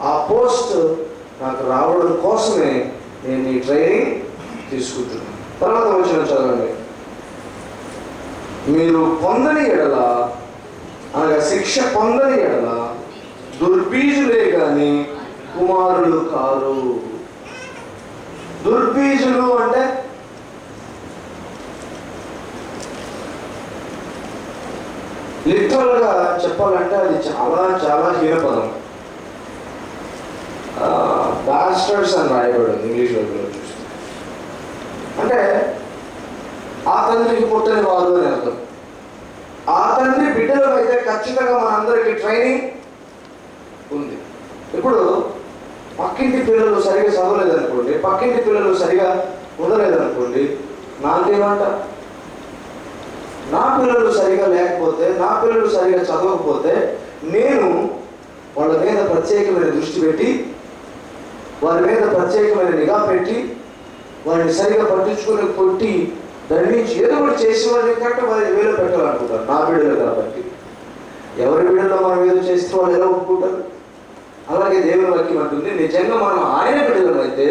[SPEAKER 1] ఆ పోస్ట్ నాకు రావడం కోసమే నేను ఈ ట్రైనింగ్ తీసుకుంటున్నాను. తర్వాత వచ్చిన చదవండి. మీరు పొందని ఎడల, అనగా శిక్ష పొందని ఎడల దుర్బీజులే కానీ కుమారులు కారు. దుర్బీజులు అంటే లిటరల్ గా చెప్పాలంటే అది చాలా చాలా హీనపదం. బాస్టర్స్ అని రాయబడింది ఇంగ్లీష్ వైపులో చూస్తే. అంటే ఆ తండ్రికి పుట్టని వారు అని అర్థం. ఆ తండ్రి బిడ్డలు అయితే ఖచ్చితంగా మనందరికీ ట్రైనింగ్ ఉంది. ఇప్పుడు పక్కింటి పిల్లలు సరిగా చదవలేదనుకోండి, పక్కింటి పిల్లలు సరిగా ఉండలేదనుకోండి, నాకేమంట? నా పిల్లలు సరిగా లేకపోతే, నా పిల్లలు సరిగా చదవకపోతే నేను వాళ్ళ మీద ప్రత్యేకమైన దృష్టి పెట్టి, వారి మీద ప్రత్యేకమైన నిఘా పెట్టి, వారిని సరిగా పట్టించుకుని కొట్టి దండించి ఏదో ఒకటి చేసి వాళ్ళని కరెక్ట్ వారి వేలో పెట్టాలనుకుంటారు. నా బిడ్డలు కాబట్టి. ఎవరి బిడ్డలో మనం ఏదో చేస్తే వాళ్ళు ఎలా ఒప్పుకుంటారు? అలాగే దేవుని వాక్యం అంటుంది, నిజంగా మనం ఆయన బిడ్డలు అయితే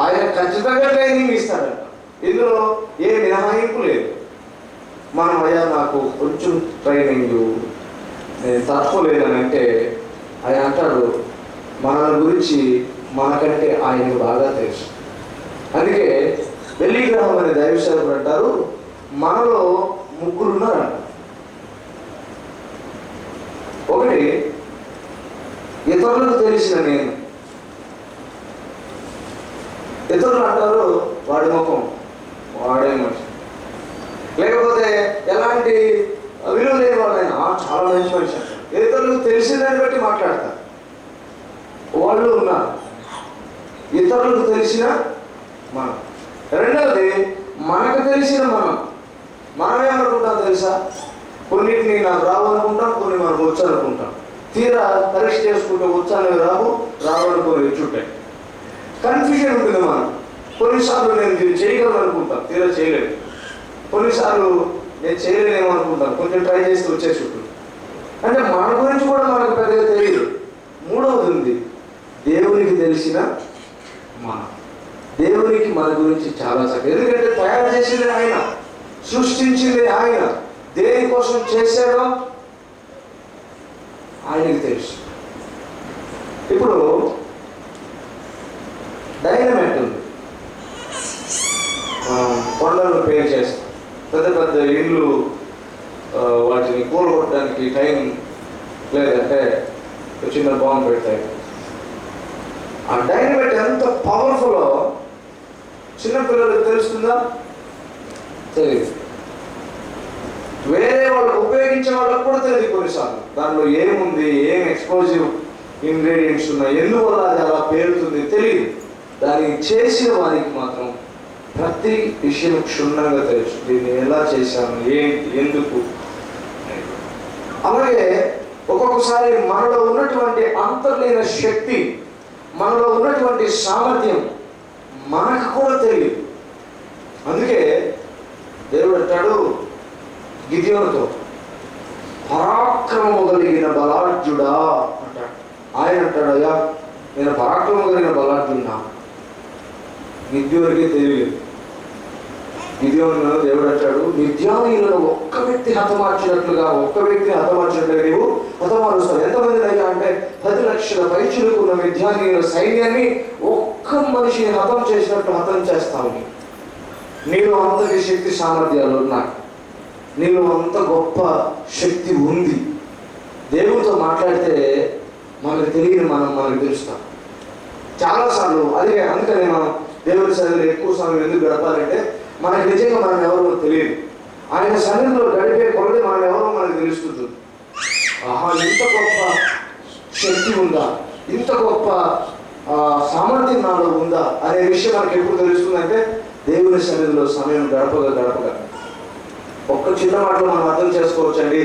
[SPEAKER 1] ఆయన ఖచ్చితంగా ట్రైనింగ్ ఇస్తాడంట. ఇందులో ఏ మినహాయింపు లేదు. మనం అయ్యా నాకు కొంచెం ట్రైనింగ్ నేను తట్టుకోలేదని అంటే ఆయన అంటాడు, మన గురించి మనకంటే ఆయనకు బాగా తెలుసు. అందుకే బెల్లిగ్రహం అనే దైవసేవకుడు అంటారు, మనలో 3 ఉన్నారంట. ఒకటి, ఇతరులకు తెలిసిన నేను. ఇతరులు అంటారు వాడి ముఖం, వాడే మనిషి. లేకపోతే ఎలాంటి విలువ లేని వాళ్ళైనా చాలా మంచి మనిషి అంటారు. ఇతరులకు తెలిసిన దాన్ని బట్టి మాట్లాడతారు. వాళ్ళు ఉన్నారు. ఇతరులకు తెలిసిన మనం. రెండవది, మనకు తెలిసిన మనమేమనుకుంటాం తెలుసా? కొన్నిటిని నాకు రావు అనుకుంటాం, కొన్ని మనకు వచ్చు అనుకుంటాం. తీరా పరీక్ష చేసుకుంటే వచ్చానవి రావనుకొని వచ్చుంటాయి. కన్ఫ్యూజన్ ఉంటుంది. మనం కొన్నిసార్లు నేను దీన్ని చేయగలను అనుకుంటాం, తీరా చేయలేదు. కొన్నిసార్లు నేను చేయలేనేమో అనుకుంటాను, కొంచెం ట్రై చేస్తే వచ్చేసి ఉంటుంది. అంటే మన గురించి కూడా మనకు పెద్దగా తెలియదు. మూడవది ఉంది, దేవునికి తెలిసిన దేవునికి మన గురించి చాలా చక్కగా. ఎందుకంటే తయారు చేసింది ఆయన, సృష్టించింది ఆయన, దేనికోసం చేశాడో ఆయనకి తెలుసు. ఇప్పుడు డైనమైట్ ఉంది, బండలను పేరు చేస్తాం. పెద్ద పెద్ద ఇండ్లు వాటిని కూలగొట్టడానికి టైం లేదంటే చిన్న బాంబు పెడతాయి. ఆ డైనమైట్ ఎంత పవర్ఫుల్లో చిన్నపిల్లలకు తెలుస్తుందా? తెలియదు. వేరే వాళ్ళకు ఉపయోగించే వాళ్ళకు కూడా తెలియదు కొన్నిసార్లు. దానిలో ఏముంది, ఏం ఎక్స్ప్లోజివ్ ఇంగ్రీడియంట్స్ ఉన్నాయి, ఎందువల్ల అది అలా పేరుతుంది తెలియదు. దాన్ని చేసిన వారికి మాత్రం ప్రతి విషయం క్షుణ్ణంగా తెలుసు. దీన్ని ఎలా చేశాను, ఏంటి, ఎందుకు. అలాగే ఒక్కొక్కసారి మనలో ఉన్నటువంటి అంతర్లీన శక్తి, మనలో ఉన్నటువంటి సామర్థ్యం మనకు కూడా తెలియదు. అందుకే దేవుడు అంటాడు గిద్యోనుతో, పరాక్రమము కలిగిన బలాఢ్యుడా అంటాడు. ఆయన అంటాడు, అయ్యా నేను పరాక్రమం కలిగిన బలాఢ్యున్నా. గిద్యోనుడికి తెలియలేదు. గిద్యోను దేవుడు అంటాడు, మిద్యానీయులను ఒక్క వ్యక్తిని హతమార్చినట్లుగా నీవు హతమారుస్తావు. ఎంతమంది అయ్యా అంటే 10 లక్షల పైచులకు ఉన్న మిద్యానీయుల సైన్యాన్ని ఒక్క మనిషిని హతం చేసినట్లు హతం చేస్తావు. నీలో అంతటి శక్తి సామర్థ్యాలు ఉన్నాయి, నీలో అంత గొప్ప శక్తి ఉంది. దేవుడితో మాట్లాడితే మనకు తెలియని మనకు తెలుస్తాం చాలాసార్లు. అందుకనే మనం దేవుడి సన్నిధిలో ఎక్కువ సమయం ఎందుకు గడపాలంటే మనకు నిజంగా మనం ఎవరో తెలియదు. ఆయన సన్నిధిలో గడిపే కొలది మనం ఎవరో మనకు తెలుస్తుంది. ఆహా, ఇంత గొప్ప శక్తి ఉందా, ఇంత గొప్ప సామర్థ్యం నాలో ఉందా అనే విషయం మనకి ఎప్పుడు తెలుస్తుందంటే దేవుని సన్నిధిలో సమయం గడపగా. ఒక్క చిన్న మాటలో మనం అర్థం చేసుకోవచ్చండి.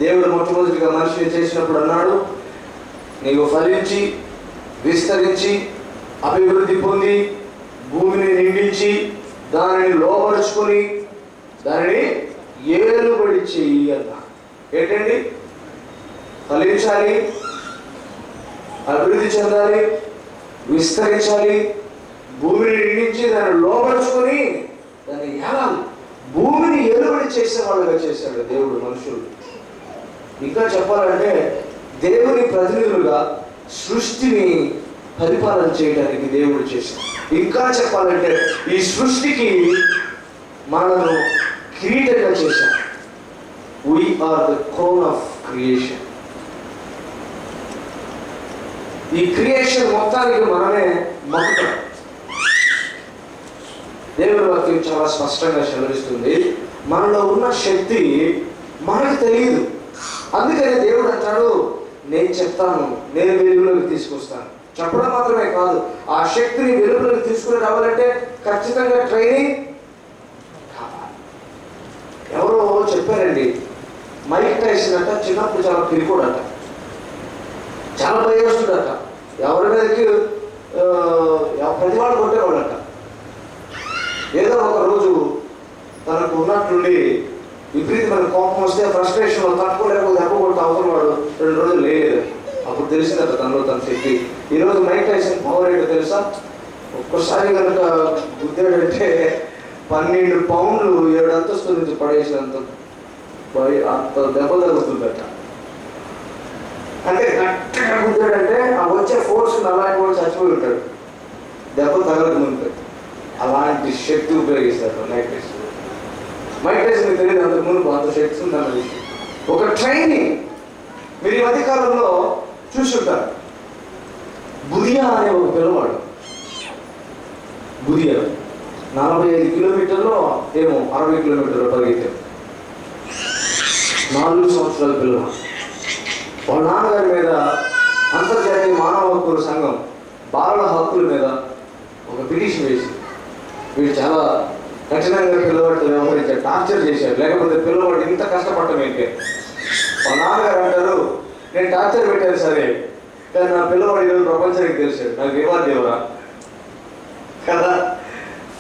[SPEAKER 1] దేవుడు మొట్టమొదటిగా మనిషిని చేసినప్పుడు అన్నాడు, నీవు ఫలించి విస్తరించి అభివృద్ధి పొంది భూమిని నిండించి దానిని లోపరుచుకొని దానిని ఏలుబడి చెయ్యి అన్నా. ఏంటండి? ఫలించాలి, అభివృద్ధి చెందాలి, విస్తరించాలి, భూమిని నిండించి దాన్ని లోపరుచుకొని దాన్ని ఏలాలి. భూమిని ఏలుబడి చేసేవాళ్ళుగా చేశాడు దేవుడు మనుషులు. ఇంకా చెప్పాలంటే దేవుని ప్రతినిధులుగా సృష్టిని పరిపాలన చేయడానికి దేవుడు చేశాడు. ఇంకా చెప్పాలంటే ఈ సృష్టికి మనను కిరీటంగా చేశాడు. We are the crown of creation. ఈ క్రియేషన్ మొత్తానికి మనమే మొదట. దేవుడి వాక్యం చాలా స్పష్టంగా సెలవిస్తుంది, మనలో ఉన్న శక్తి మనకు తెలియదు. అందుకనే దేవుడు అంటాడు, నేను చెప్తాను, నేను వెలుగులోకి తీసుకొస్తాను. చెప్పడం మాత్రమే కాదు, ఆ శక్తిని వెలుగులోకి తీసుకుని రావాలంటే ఖచ్చితంగా ట్రైనింగ్ కావాలి. ఎవరో చెప్పారండి, మైక్ టైసన్ అంట చిన్నప్పుడు చాలా పిరికోడట, చాలా భయస్తుడట, ఎవరి మీదకి ప్రతి వాళ్ళు కొట్టేవాడట. ఏదో ఒక రోజు తనకు ఉన్నట్టుండి విపరీతమైన కోపం వస్తే ఫ్రస్ట్రేషన్లో తట్టుకోలేకపోతే దెబ్బ కొట్టి అవతల వాడు 2 రోజులు లేదు. అప్పుడు తెలిసిందట తనలో తన శక్తి. ఈరోజు మైక్ టైసన్ పవర్ ఏంటో తెలుసా? ఒక్కసారి కనుక గుద్దాడంటే 12 పౌండ్లు 7 అంతస్తుల నుంచి పడేసినంత అంత దెబ్బ తగ్గుతుందట. అంటే గట్టిగా గుద్దాడంటే ఆ వచ్చే ఫోర్స్ అలాంటి వాడు చచ్చిపోయి ఉంటాడు, దెబ్బ తగలకుండా. అలాంటి శక్తి ఉపయోగిస్తారు మైక్ టైసన్. మైక్ టైసన్ తెలియదు అంతకు ముందు అంత శక్తి ఉందన్న విషయం. ఒక ట్రైనింగ్ మీరు ఈ మధ్యకాలంలో చూసుంటారు. బుదియా అనే ఒక పిల్లవాడు, బుదియా 45 కిలోమీటర్లో ఏమో 60 కిలోమీటర్లు పరిగెత్తాడు. 4 సంవత్సరాల పిల్లవాడు. వాళ్ళ నాన్నగారి మీద అంతర్జాతీయ మానవ హక్కుల సంఘం బాలల హక్కుల మీద ఒక పిటిషన్ వేసి వీడు చాలా కఠినంగా పిల్లవాడితో వ్యవహరించాడు, టార్చర్ చేశాడు. లేకపోతే పిల్లవాడు ఇంత కష్టపడటం ఏంటి? వాళ్ళ నాన్నగారు అంటారు, నేను టార్చర్ పెట్టాను సరే, కానీ నా పిల్లవాడు ఈరోజు ప్రపంచానికి తెలిసాడు, నాకు రివార్డ్ ఇవ్వరా కదా.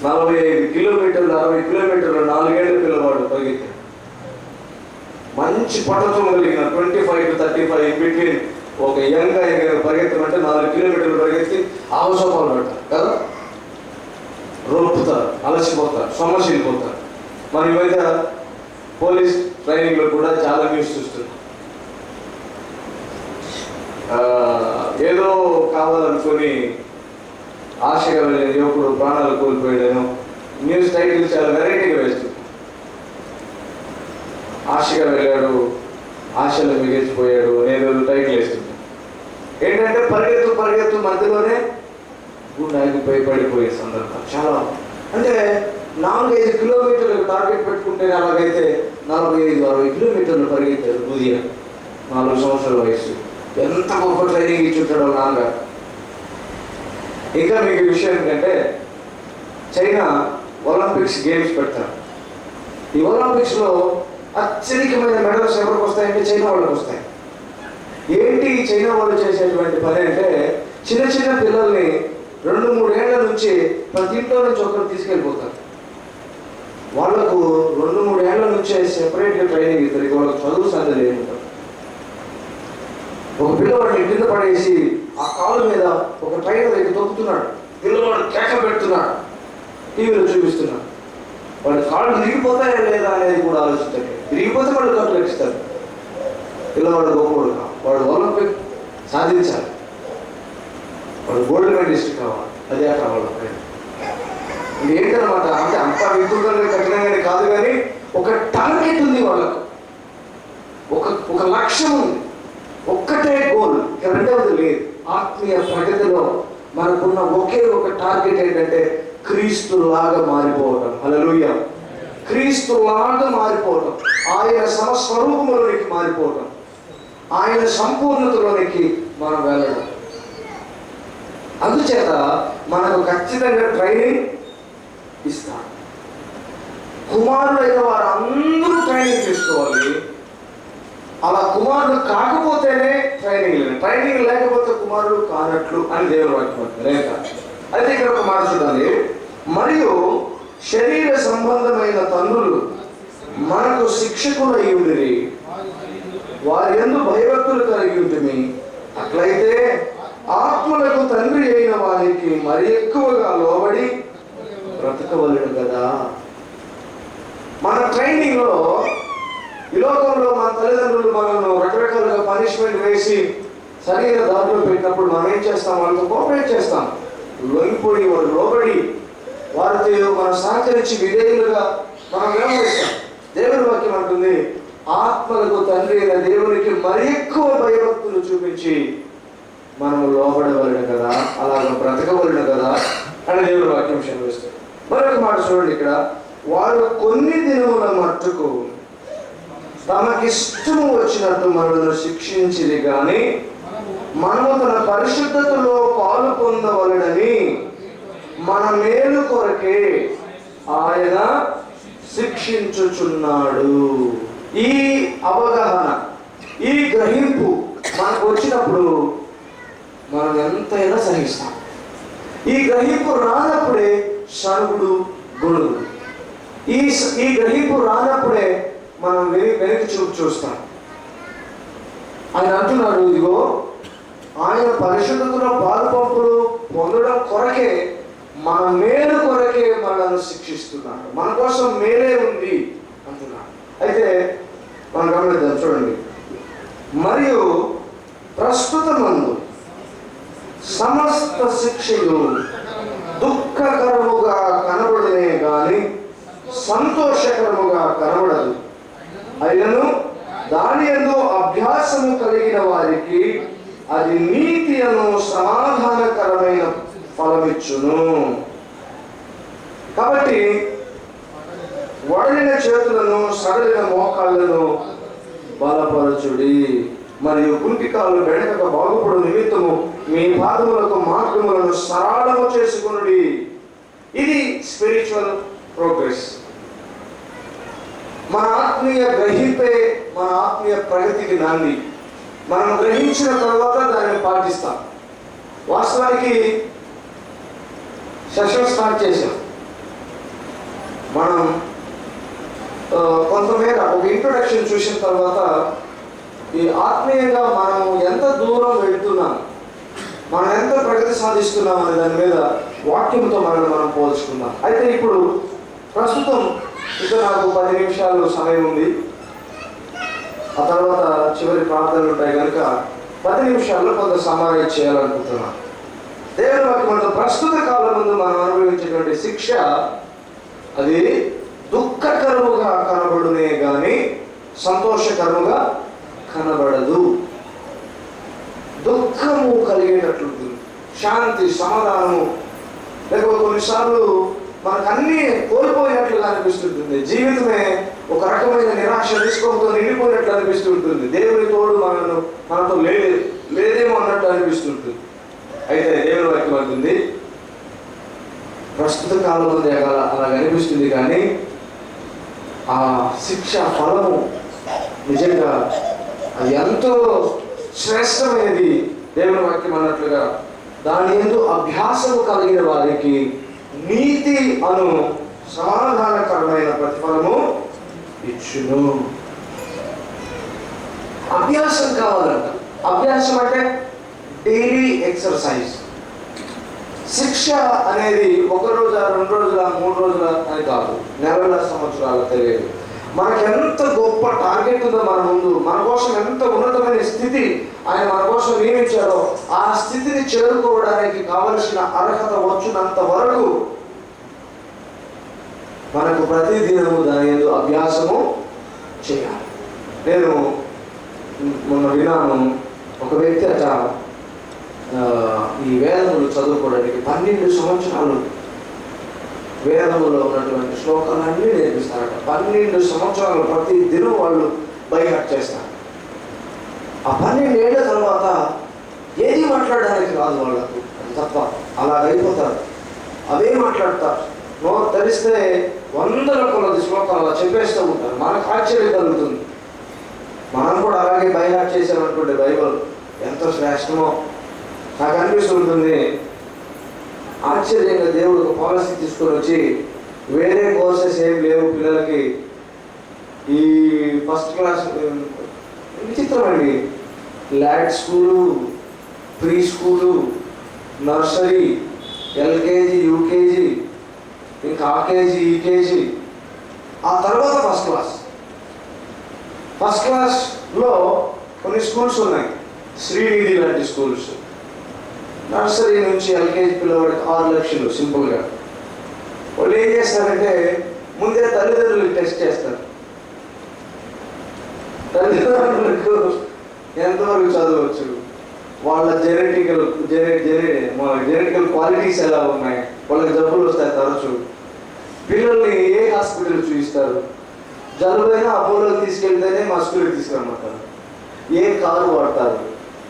[SPEAKER 1] 45 కిలోమీటర్లు 60 కిలోమీటర్లు 4 ఏళ్ళ పిల్లవాడు పరిగెత్తాడు. మంచి పట్టుదల కలిగిన 25 to 35 ఇన్ బిట్వీన్ ఒక యంగ్ పరిగెత్తమంటే 4 కిలోమీటర్లు పరిగెత్తి ఆవసోపాలు పెడతారు కదా, రోపుతారు, అలసిపోతారు, సొమ్మసిల్లిపోతారు. మన ఈ మధ్య పోలీస్ ట్రైనింగ్లో కూడా చాలా న్యూస్ చూస్తున్నాం. ఏదో కావాలనుకొని ఆశగా వెళ్ళిన యువకుడు ప్రాణాలు కోల్పోయాడను, న్యూస్ టైటిల్ చాలా వెరైటీగా వేస్తుంది. ఆశగా వెళ్ళాడు, ఆశలు మిగిలిచిపోయాడు, నేను టైటిల్ వేస్తుంది. ఏంటంటే పరిగెత్తు మధ్యలోనే గుండె ఆగిపోయి పడిపోయే సందర్భం చాలా. అంటే 4-5 కిలోమీటర్లకు టార్గెట్ పెట్టుకుంటే అలాగైతే 45-60 కిలోమీటర్లు పరిగెత్తారు ఉదయం. 4 సంవత్సరాల వయసు. ఎంత గొప్ప ట్రైనింగ్ ఇచ్చుంటాడో నాన్నగారు. ఇంకా మీకు విషయం ఏంటంటే చైనా ఒలింపిక్స్ గేమ్స్ పెడతారు. ఈ ఒలింపిక్స్లో అత్యధికమైన మెడల్స్ ఎవరికి వస్తాయంటే చైనా వాళ్ళకి వస్తాయి. ఏంటి చైనా వాళ్ళు చేసేటువంటి పని అంటే చిన్న చిన్న పిల్లల్ని 2-3 ఏళ్ల నుంచి ప్రతి ఇంట్లో నుంచి ఒకరు తీసుకెళ్ళిపోతారు. వాళ్ళకు 2-3 ఏళ్ల నుంచే సెపరేట్గా ట్రైనింగ్ ఇస్తారు. వాళ్ళకి చదువు సంగతి ఏముంటారు. ఒక పిల్లవాడిని కింద పడేసి ఆ కాలు మీద ఒక ట్రైనర్ అయితే తొక్కుతున్నాడు, పిల్లవాడు కేక పెడుతున్నాడు, టీవీలో చూపిస్తున్నాడు. వాడి కాళ్ళు విరిగిపోతాయా లేదా అనేది కూడా ఆలోచిస్తారు. విరిగిపోతే వాళ్ళు కాళ్ళు లభిస్తారు. పిల్లవాడు గొప్పవాడు కాదు, వాడు ఒలింపిక్ సాధించాలి, వాడు గోల్డ్ మెడలిస్ట్ కావాలి, అదే కావాలి. ఇది ఏంటనమాట అంటే అంత వికృతంగా కఠినంగానే కాదు, కానీ ఒక టార్గెట్ ఉంది వాళ్ళకు, ఒక లక్ష్యం ఉంది, ఒక్కటే గోల్, ఇక రెండవది లేదు. ఆత్మీయ ప్రగతిలో మనకున్న ఒకే ఒక టార్గెట్ ఏంటంటే క్రీస్తులాగా మారిపోవటం. హల్లెలూయా. క్రీస్తులాగా మారిపోవటం, ఆయన సమస్వరూపంలోనికి మారిపోవటం, ఆయన సంపూర్ణతలోనికి మనం వెళ్ళడం. అందుచేత మనకు ఖచ్చితంగా ట్రైనింగ్ ఇస్తాడు. కుమారులైన వారు అందరూ ట్రైనింగ్ తీసుకోవాలి. అలా కుమారుడు కాకపోతేనే ట్రైనింగ్ లేదు, ట్రైనింగ్ లేకపోతే కుమారుడు కానట్లు అని దేవుడు వాక్యం లేక. అయితే ఇక్కడ ఒక మాట చూడాలి. మరియు శరీర సంబంధమైన తండ్రులు మనకు శిక్షకులై ఉండిరి, వారి యందు భయభక్తులు కలిగి ఉంటుంది. అట్లయితే ఆత్మలకు తండ్రి అయిన వారికి మరి ఎక్కువగా లోబడి బ్రతకవలెను కదా. మన ట్రైనింగ్ లో ఈ లోకంలో మన తల్లిదండ్రులు మనల్ని రకరకాలుగా పనిష్మెంట్ వేసి సరైన దారిలో పెట్టినప్పుడు మనం ఏం చేస్తాం? వాళ్ళతో కోఆపరేట్ చేస్తాం, లొంగిపోయి వాళ్ళు లోబడి వారితో మనం సహకరించి విధేయులుగా మనం వ్యవహరిస్తాం. దేవుని వాక్యం అంటుంది, ఆత్మలకు తండ్రి అయిన దేవునికి మరి ఎక్కువ భయభక్తులు చూపించి మనము లోబడవలను కదా, అలాగ బ్రతకవలను కదా అని దేవుని వాక్యం సెలవిస్తుంది. మరొక మాట చూడండి ఇక్కడ, వారు కొన్ని దినముల మట్టుకు తమకిష్టము వచ్చినట్టు మనల్ని శిక్షించిది కానీ మనము తన పరిశుద్ధతలో పాలు పొందవలనని మన మేలు కొరకే ఆయన శిక్షించుచున్నాడు. ఈ అవగాహన, ఈ గ్రహింపు మనకు వచ్చినప్పుడు మనం ఎంతైనా సహిస్తాం. ఈ గ్రహింపు రానప్పుడే సరుగుడు గొడుగుడు. ఈ గ్రహింపు రానప్పుడే మనం వెనక్కి చూస్తాం. ఆయన అంటున్నాడు, ఇదిగో ఆయన పరిశుద్ధతలో పాలుపంపులు పొందడం కొరకే, మన మేలు కొరకే మనల్ని శిక్షిస్తున్నాడు, మన కోసం మేలే ఉంది అంటున్నాడు. అయితే మనం గమనిద్దాం, చూడండి. మరియు ప్రస్తుతమందు సమస్త శిక్షలు దుఃఖకరముగా కనబడనే గాని సంతోషకరముగా కనబడదు. అయినను దాని యందు అభ్యాసము కలిగిన వారికి అది నీతి అను సమాధానకరమైన ఫలమిచ్చును. కాబట్టి వడలిన చేతులను సడలిన మోకాళ్ళను బలపరచుడి, మరియు కుంటికాలు వెనక బాగుపడు నిమిత్తము మీ పాదములకు మార్గములను సరళము చేసుకొనుడి. ఇది స్పిరిచువల్ ప్రోగ్రెస్. మన ఆత్మీయ గ్రహింపే మన ఆత్మీయ ప్రగతికి నాంది. మనం గ్రహించిన తర్వాత దాన్ని పాటిస్తాం. వాస్తవానికి సెషన్ స్టార్ట్ చేసాం. మనం కొంతమేర ఒక ఇంట్రొడక్షన్ చూసిన తర్వాత ఈ ఆత్మీయంగా మనం ఎంత దూరం వెళ్తున్నాం, మనం ఎంత ప్రగతి సాధిస్తున్నాం అనే దాని మీద వాక్యంతో మనం పోల్చుకుందాం. అయితే ఇప్పుడు ప్రస్తుతం ఇంకా నాకు 10 నిమిషాలు సమయం ఉంది. ఆ తర్వాత చివరి ప్రార్థనలు ఉంటాయి కనుక 10 నిమిషాల్లో కొంత సమావేశం చేయాలనుకుంటున్నాను. దేవుని వాక్యం ప్రస్తుత కాలం ముందు మనం అనుభవించేటువంటి శిక్ష అది దుఃఖకరముగా కనబడునే గాని సంతోషకరముగా కనబడదు. దుఃఖము కలిగేటట్లుంటుంది, శాంతి సమాధానము, లేకపోతే కొన్నిసార్లు మనకు అన్నీ కోల్పోయినట్లుగా అనిపిస్తుంటుంది. జీవితమే ఒక రకమైన నిరాశ నిస్పృహతో నిండిపోయినట్లు అనిపిస్తుంటుంది. దేవుని తోడు మనతో లేదేమో అన్నట్టు అనిపిస్తుంటుంది. అయితే దేవుని వాక్యం అంటుంది, ప్రస్తుత కాలం అలాగ అనిపిస్తుంది, కానీ ఆ శిక్ష ఫలము నిజంగా అది ఎంతో శ్రేష్టమైనది. దేవుని వాక్యం అన్నట్లుగా దాని యందు అభ్యాసము కలిగిన వారికి నీతి అను సమాధానకరమైన ప్రతిఫలము ఇచ్చును. అభ్యాసం కావాలంట. అభ్యాసం అంటే డైలీ ఎక్సర్సైజ్. శిక్ష అనేది ఒక రోజు, 2 రోజుల, 3 రోజుల అని కాదు, నెలల, సంవత్సరాల తెలియదు. మనకు ఎంత గొప్ప టార్గెట్ ఉందో మన ముందు, మన కోసం ఎంత ఉన్నతమైన స్థితి ఆయన మన కోసం నియమించాడో ఆ స్థితిని చేరుకోవడానికి కావలసిన అర్హత వచ్చినంత వరకు మనకు ప్రతి దినము దాని యందు అభ్యాసము చేయాలి. నేను మొన్న విన్నాను, ఒక వ్యక్తి అట ఈ వేదములు చదువుకోవడానికి 12 సంవత్సరాలు వేదములో ఉన్నటువంటి శ్లోకాలన్నీ నేర్పిస్తారట. 12 సంవత్సరాలు ప్రతి దినం వాళ్ళు బైహార్ట్ చేస్తారు. ఆ 12 ఏళ్ల తర్వాత ఏది మాట్లాడడానికి రాదు వాళ్ళకు, అది తప్ప అలాగైపోతారు. అవే మాట్లాడతారు. నోరు తెరిస్తే 100ల కొలది శ్లోకాలు అలా చెప్పేస్తూ ఉంటారు. మనకు ఆశ్చర్యం కలుగుతుంది. మనం కూడా అలాగే బైహార్ట్ చేసామనుకుంటే బైబిల్ ఎంత శ్రేష్టమో నాకు అనిపిస్తుంటుంది. ఆశ్చర్యంగా దేవుడు ఒక పాలసీ తీసుకొని వచ్చి, వేరే కోర్సెస్ ఏం లేవు పిల్లలకి, ఈ ఫస్ట్ క్లాస్ విచిత్రం అండి, lad school, pre school, nursery, LKG, UKG, ఇంకా ఆకేజీ, ఈకేజీ, ఆ తర్వాత ఫస్ట్ క్లాస్. ఫస్ట్ క్లాస్లో కొన్ని స్కూల్స్ ఉన్నాయి, శ్రీనిధి లాంటి స్కూల్స్. నర్సరీ నుంచి ఎల్కేజీ పిల్లవాడికి 6 లక్షలు సింపుల్గా. వాళ్ళు ఏం చేస్తారంటే ముందే తల్లిదండ్రులకు టెస్ట్ చేస్తారు. తల్లిదండ్రులకు ఎంతవరకు చదవచ్చు, వాళ్ళ జెనెటికల్ క్వాలిటీస్ ఎలా ఉన్నాయి, వాళ్ళకి జబ్బులు వస్తాయి తరచు. పిల్లల్ని ఏ హాస్పిటల్ చూపిస్తారు, జలుబైనా అపోలోకి తీసుకెళ్తేనే మా స్కూల్కి తీసుకురమ్మంటారు. ఏ కారు వాడతారు,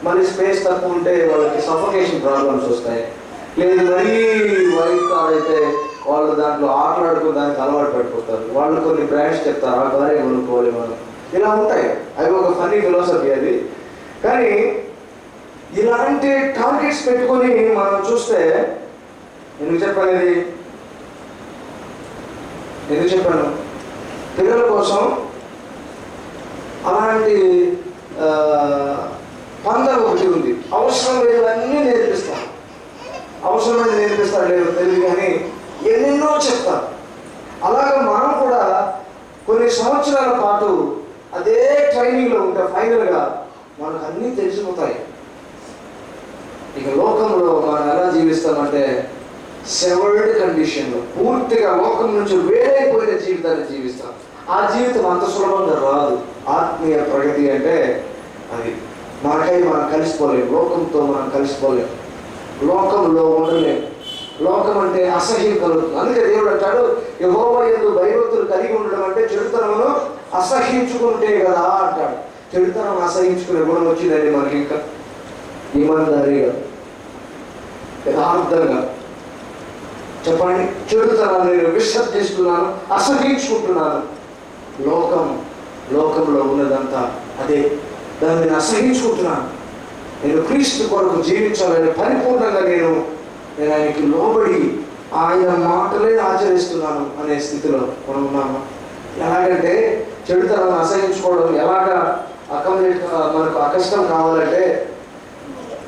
[SPEAKER 1] మళ్ళీ స్పేస్ తక్కువ ఉంటే వాళ్ళకి సఫోకేషన్ ప్రాబ్లమ్స్ వస్తాయి. లేదు మరీ వైట్ కార్ అయితే వాళ్ళు దాంట్లో ఆటలాడుకోవడానికి అలవాటు పడిపోతారు. వాళ్ళు కొన్ని బ్రాండ్స్ చెప్తారు, ఆ కారే కొనుక్కోవాలి మనం, ఇలా ఉంటాయి. అవి ఒక ఫన్నీ ఫిలాసఫీ అది. కానీ ఇలాంటి టార్గెట్స్ పెట్టుకొని మనం చూస్తే, ఎందుకు చెప్పాను పిల్లల కోసం అలాంటి పందలు ఒకటి ఉంది. అవసరమైనవన్నీ నేర్పిస్తాను. అవసరమైనది నేర్పిస్తాడు లేదు తెలియదు, కానీ ఎన్నెన్నో చెప్తారు. అలాగే మనం కూడా కొన్ని సంవత్సరాల పాటు అదే ట్రైనింగ్లో ఉంటే ఫైనల్గా మనకు అన్నీ తెలిసిపోతాయి. ఇక లోకంలో మనం ఎలా జీవిస్తామంటే సెవర్డ్ కండిషన్లో, పూర్తిగా లోకం నుంచి వేరైపోయిన జీవితాన్ని జీవిస్తాం. ఆ జీవితం అంత సులభంగా రాదు. ఆత్మీయ ప్రగతి అంటే అది మనకై మనం కలిసిపోలేము, లోకంతో మనం కలిసిపోలేము, లోకంలో ఉండలేము. లోకం అంటే అసహ్యం కలుగుతుంది. అందుకే దేవుడు అంటాడు, యెహోవా యందు భయభక్తులు కలిగి ఉండడం అంటే చెడుతనమును అసహ్యించుకుంటే కదా అంటాడు. చెడుతనం అసహ్యించుకునే గుణం వచ్చిందండి మనకి. ఇంకా ఇమాందారీగా, యథార్థంగా చెప్పండి, చెడుతనాన్ని నేను విసర్జిస్తున్నాను, అసహ్యించుకుంటున్నాను. లోకంలో ఉన్నదంతా అదే, దాన్ని నేను అసహించుకుంటున్నాను. నేను క్రీస్తు కొరకు జీవించాలని పరిపూర్ణంగా నేను ఆయనకి లోబడి ఆయన మాటలే ఆచరిస్తున్నాను అనే స్థితిలో మనం ఉన్నాము. ఎలాగంటే చెడుతనాన్ని అసహించుకోవడం ఎలాగా మనకు అకష్టం కావాలంటే,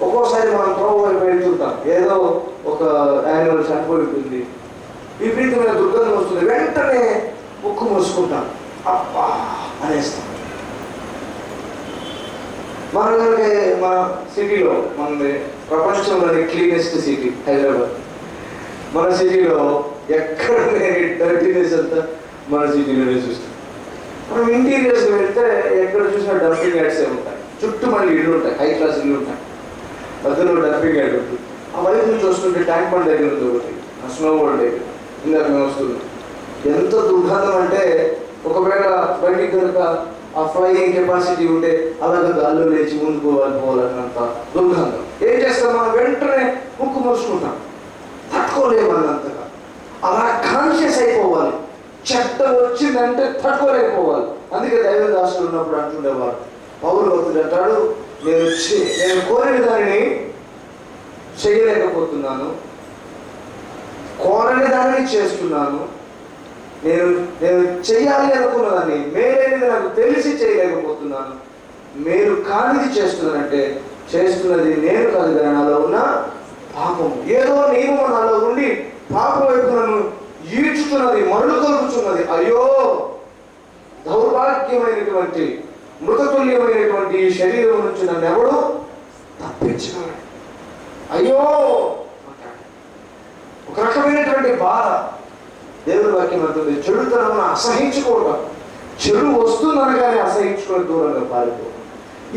[SPEAKER 1] ఒక్కోసారి మనం త్రోవ వైపు వెళ్తుంటాం, ఏదో ఒక యానిమల్ చనిపోతుంది, విపరీతమైన దుర్గంధం వస్తుంది, వెంటనే ముక్కు మూసుకుంటాం, అబ్బా అనేస్తాం. మన సిటీలో, మన ప్రపంచంలోని క్లీనెస్ట్ సిటీ హైదరాబాద్, మన సిటీలో ఎక్కడ లేని డర్టీనెస్ అంతా మన సిటీలోనే చూస్తాం. మనం ఇంటీరియర్స్కి వెళ్తే ఎక్కడ చూసినా డంపింగ్ యార్డ్సే ఉంటాయి. చుట్టూ మళ్ళీ ఇళ్ళు ఉంటాయి, హై క్లాస్ ఇళ్ళు ఉంటాయి, మధ్యలో డంపింగ్ యార్డ్ ఉంటుంది. ఆ వైపు నుంచి వస్తుంటే ట్యాంక్ బండ్ దగ్గర ఉంది ఒకటి, ఆ స్నో బోర్డ్ దగ్గర ఇందాక మేము వస్తున్నాం. ఎంత దుర్గంధం అంటే ఒకవేళ బయటికి కనుక ఆ ఫ్లైయింగ్ కెపాసిటీ ఉంటే అలాగే గాల్లో లేచి ముందుకు పోవాలన్నంత దుర్గంధం. ఏం చేస్తాం మనం? వెంటనే ముక్కు మూసుకుంటాం, తట్టుకోలేమన్నంతగా. అలా కాన్షియస్ అయిపోవాలి. చెత్త వచ్చిందంటే తట్టుకోలేకపోవాలి. అందుకే దైవదాసులు ఉన్నప్పుడు అంటుండేవారు, పౌలు భక్తుడు అంటాడు, నేను కోరిన దానిని చేయలేకపోతున్నాను, కోరని దానిని చేస్తున్నాను, నేను చేయాలి అనుకున్నదాన్ని మేలైనది నాకు తెలిసి చేయలేకపోతున్నాను, మేలు కానిది చేస్తున్నానంటే చేస్తున్నది నేను కాదు కానీ నాలో ఉన్న పాపం. ఏదో నియమం నాలో ఉండి పాపం వైపు నన్ను ఈడ్చుతున్నది, మరలు కలుపుతున్నది. అయ్యో, దౌర్భాగ్యమైనటువంటి మృతతుల్యమైనటువంటి ఈ శరీరం నుంచి నన్ను ఎవడు తప్పించగలడు? అయ్యో, ఒక రకమైనటువంటి బాధ. దేవుని వాక్యం అంటుంది, చెడుతనమును అసహించుకోవడం. చెడు వస్తుందనగానే అసహించుకొని దూరంగా పారిపోవడం.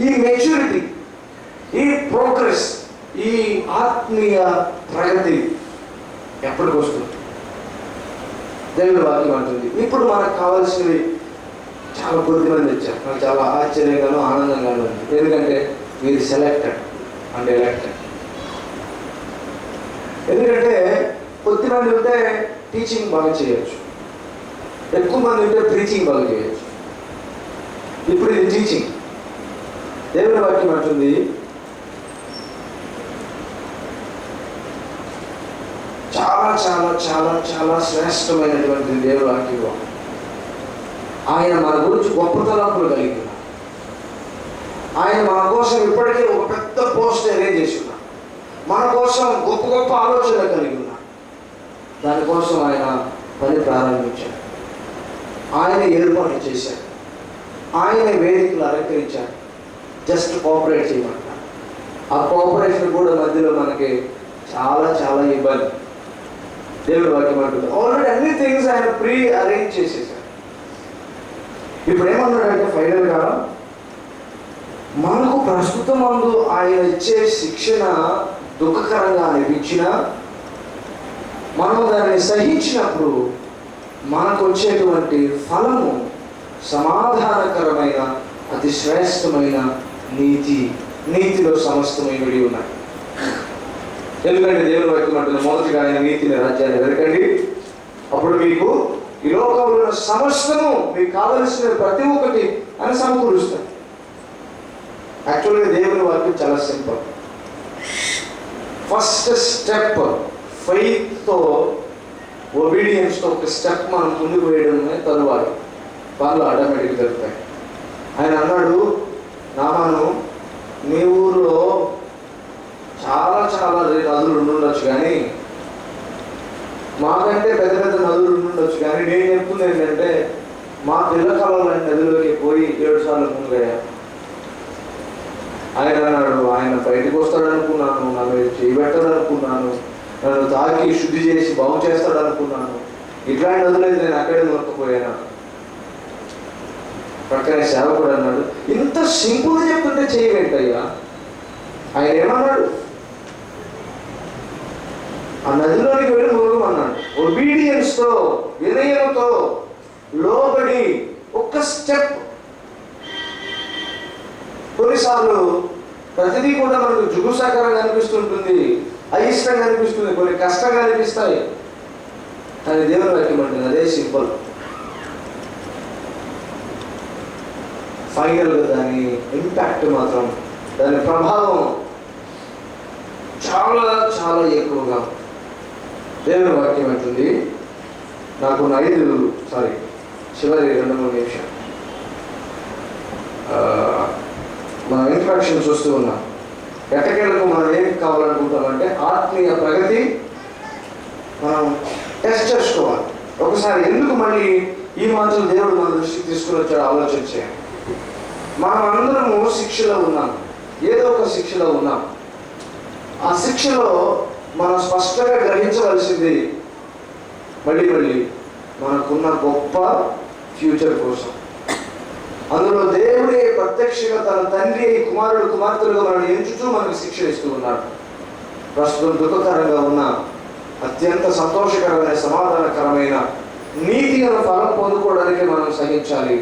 [SPEAKER 1] ఈ మెచ్యూరిటీ, ఈ ప్రోగ్రెస్, ఈ ఆత్మీయ ప్రగతి ఎప్పటికి వస్తుంది? దేవుని వాక్యం అంటుంది. ఇప్పుడు మనకు కావాల్సినవి చాలా కొద్దిమంది వచ్చారు. నాకు చాలా ఆశ్చర్యంగానూ ఆనందంగానూ ఉంది. ఎందుకంటే మీరు సెలెక్టెడ్ అండ్ ఎలెక్టెడ్. ఎందుకంటే కొద్దిమంది ఉంటే టీచింగ్ బాగా చేయొచ్చు, ఎక్కువ మంది ఉంటే ప్రీచింగ్ బాగా చేయొచ్చు. ఇప్పుడు ఇది టీచింగ్. దేవుని వాక్యం అంటుంది, చాలా చాలా చాలా చాలా శ్రేష్టమైనటువంటి దేవుని వాక్యం. ఆయన మన గురించి గొప్ప తలంపులు కలిగి ఉన్నారు. ఆయన మన కోసం ఇప్పటికే ఒక పెద్ద పోస్ట్ అరేంజ్ చేసి ఉన్నారు. మన కోసం గొప్ప గొప్ప ఆలోచనలు కలిగి ఉన్నారు. దానికోసం ఆయన పని ప్రారంభించాడు. ఆయన ఏర్పాటు చేశాడు. ఆయన వేదికలు అలంకరించాడు. జస్ట్ కోఆపరేట్ చేయమంటారు. ఆ కోఆపరేషన్ కూడా మధ్యలో మనకి చాలా చాలా ఇబ్బంది. దేవుడి వాక్యం అంటుంది, ఆల్రెడీ అన్ని థింగ్స్ ఆయన ప్రీ అరేంజ్ చేసేసాడు. ఇప్పుడు ఏమన్నాడంటే ఫైనల్గా మనకు ప్రస్తుతం ముందు ఆయన ఇచ్చే శిక్షణ దుఃఖకరంగా అనిపించిన, మనం దాన్ని సహించినప్పుడు మనకు వచ్చేటువంటి ఫలము సమాధానకరమైన అతి శ్రేష్టమైన నీతిలో సమస్తమైనవి ఉన్నాయి. ఎందుకంటే దేవుని వాక్యం అంటుంది, మొదటిగా ఆయన నీతిని రాజ్యాన్ని వెతకండి, అప్పుడు మీకు ఈ లోకంలో ఉన్న సమస్తము మీకు కావలసిన ప్రతి ఒక్కటి అని సమకూరుస్తాయి. యాక్చువల్గా దేవుని వాక్యం చాలా సింపుల్. ఫస్ట్ స్టెప్ ఫెయిత్తో, ఒబీడియన్స్తో ఒక స్టెప్ మనం ముందుకు వేయడమే తరువాత పనులు ఆటోమేటిక్గా జరుగుతాయి. ఆయన అన్నాడు, నామాను మీ ఊరిలో చాలా చాలా నదులు ఉండుండొచ్చు, కానీ మాకంటే పెద్ద పెద్ద నదులు ఉండుండొచ్చు, కానీ నేను చెప్తుంది ఏంటంటే మా పిల్లకాలంలో నదిలోకి పోయి 7 సార్లు మునిగాయా. ఆయన అన్నాడు, ఆయన బయటకు వస్తాడు అనుకున్నాను, నా మీద చేయబెట్టాడు అనుకున్నాను, నన్ను తాకి శుద్ధి చేసి బాగు చేస్తాడు అనుకున్నాను, ఇట్లాంటి నదులైతే నేను అక్కడే మునకపోయాను. ప్రక్కనే సేవకుడు అన్నాడు, ఇంత సింపుల్గా చెప్తుంటే చేయవేంటయ్యా. ఆయన ఏమన్నాడు, ఆ నదిలోనికి వెళ్ళి మునుగమన్నాడు. ఒబీడియన్స్తో, వినయంతో, లోబడి ఒక్క స్టెప్. కొన్నిసార్లు ప్రతిదీ కూడా మనకు జుగుసాకరంగా అనిపిస్తుంటుంది, అయిష్టంగా అనిపిస్తుంది, కొన్ని కష్టంగా అనిపిస్తాయి. కానీ దేవుని వాక్యం అంటుంది అదే సింపుల్. ఫైనల్గా దాని ఇంపాక్ట్ మాత్రం, దాని ప్రభావం చాలా చాలా ఎక్కువగా. దేవుని వాక్యం అంటుంది, నాకు 5 చివరి 2-3 నిమిషాలు మనం ఇంట్రడక్షన్ చూస్తూ ఉన్నాం. ఎట్టకేలకు మనం ఏమి కావాలనుకుంటామంటే ఆత్మీయ ప్రగతి మనం టెస్ట్ చేసుకోవాలి. ఒకసారి ఎందుకు మళ్ళీ ఈ మాటలు దేవుడు మన దృష్టికి తీసుకుని వచ్చాడు ఆలోచన చేయాలి. మనం అందరము శిక్షలో ఉన్నాం, ఏదో ఒక శిక్షలో ఉన్నాం. ఆ శిక్షలో మనం స్పష్టంగా గ్రహించవలసింది, మళ్ళీ మనకున్న గొప్ప ఫ్యూచర్ కోసం. అందులో దేవుడే ప్రత్యక్షంగా తన తండ్రి కుమారుడు కుమార్తెలుగా మనల్ని ఎంచుతూ మనకు శిక్షణ ఇస్తూ ఉన్నాడు. ప్రస్తుతం దుఃఖకరంగా ఉన్న అత్యంత సంతోషకరమైన సమాధానకరమైన నీతి అన్న ఫలం పొందుకోవడానికి మనం సహించాలి.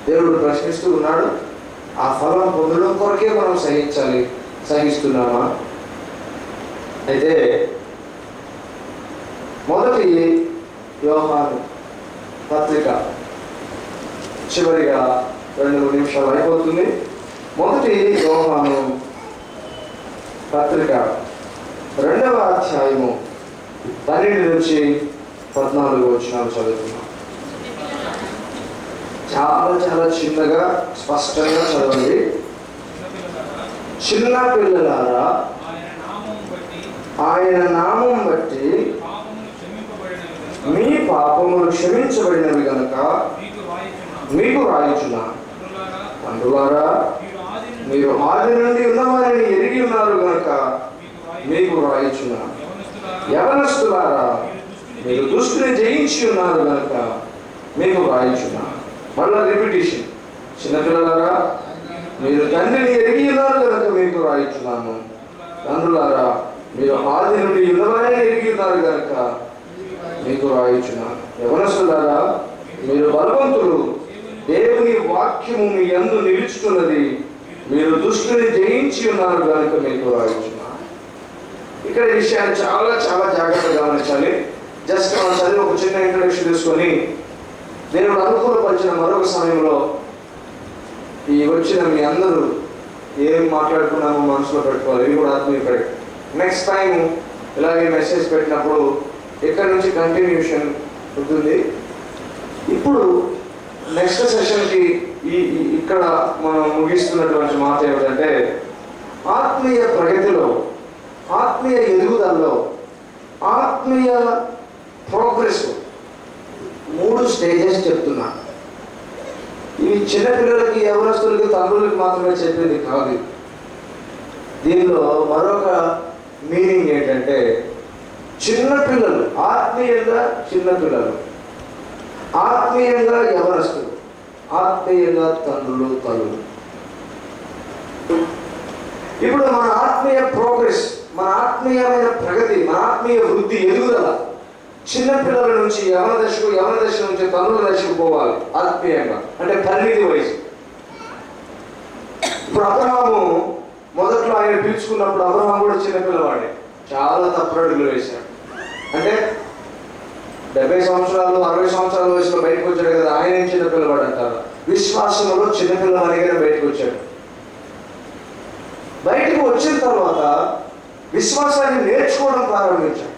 [SPEAKER 1] దేవుడు ప్రశ్నిస్తూ ఉన్నాడు, ఆ ఫలం పొందడం కొరకే మనం సహించాలి. సహిస్తున్నామా? అయితే మొదటి యోహాను పత్రిక, చివరిగా 2 నిమిషాలు అయిపోతుంది. మొదటి యోహాను పత్రిక 2వ అధ్యాయము 12 నుంచి 14 వచనాలు చదువుతున్నాం. చాలా చిన్నగా స్పష్టంగా చదవండి. చిన్న పిల్లలారా, ఆయన నామం బట్టి మీ పాపములు క్షమించబడినవి గనుక మీకు రాయుచున్నాను. తండ్రులారా, మీరు ఆది నుండి ఉన్నవారిని ఎరిగి ఉన్నారు గనుక మీకు రాయుచున్నాను. యవనస్తులారా, మీరు దుష్టుని జయించి ఉన్నారు గనుక మీకు రాయుచున్నాను. మళ్ళా రిపిటేషన్. చిన్నపిల్లలారా, మీరు తండ్రిని ఎరిగి ఉన్నారు కనుక మీకు రాయుచున్నాను. తండ్రులారా, మీరు ఆది నుండి ఉన్నవారిని ఎరిగి ఉన్నారు కనుక మీకు రాయుచున్నాను. యవనస్తులారా, మీరు బలవంతులు, దేవుని వాక్యము మీ యందు నిలుచుతున్నది, మీరు దుష్టుని జయించి ఉన్నారు కనుక మీకు రాయుచున్నాను. ఇక్కడ ఈ విషయాన్ని చాలా జాగ్రత్తగా గమనించాలి. జస్ట్ మనం చదివి ఒక చిన్న ఇంట్రడక్షన్ తీసుకొని దేవుడు అనుకూలపరిచిన మరొక సమయంలో ఈ వచ్చిన మీ అందరూ ఏం మాట్లాడుకున్నామో మనసులో పెట్టుకోవాలి. ఇది కూడా ఆత్మీయ ప్రకటన. నెక్స్ట్ టైం ఇలాగే మెసేజ్ పెట్టినప్పుడు ఇక్కడ నుంచి కంటిన్యూషన్ ఉంటుంది. ఇప్పుడు నెక్స్ట్ సెషన్కి ఇక్కడ మనం ముగిస్తున్నటువంటి మాట ఏమిటంటే, ఆత్మీయ ప్రగతిలో, ఆత్మీయ ఎదుగుదలలో, ఆత్మీయ ప్రోగ్రెస్ 3 స్టేజెస్ చెప్తున్నా. ఇవి చిన్నపిల్లలకి, యవనస్తులకి, తండ్రులకి మాత్రమే చెప్పేది కాదు. దీనిలో మరొక మీనింగ్ ఏంటంటే, చిన్నపిల్లలు, ఆత్మీయంగా చిన్నపిల్లలు, ఆత్మీయంగా యవనస్తులు, ఆత్మీయంగా తండ్రులు తల్లులు. ఇప్పుడు మన ఆత్మీయ ప్రోగ్రెస్, మన ఆత్మీయమైన ప్రగతి, మన ఆత్మీయ వృద్ధి, ఎదుగుదల చిన్నపిల్లల నుంచి యవన దశ నుంచి తల్లుల దశకు పోవాలి. ఆత్మీయంగా అంటే పరిణితి వయసు. ఇప్పుడు అబ్రహాము మొదట్లో ఆయన పిలుచుకున్నప్పుడు అబ్రహాం కూడా చిన్నపిల్లవాడే, చాలా తప్పుడుగులు వేశాడు. అంటే 70 సంవత్సరాలు 60 సంవత్సరాల వయసులో బయటకు వచ్చాడు కదా, ఆయన ఏం చిన్నపిల్లవాడు అంటారు. విశ్వాసంలో చిన్నపిల్లవాడిగానే బయటకు వచ్చాడు. బయటకు వచ్చిన తర్వాత విశ్వాసాన్ని నేర్చుకోవడం ప్రారంభించాడు.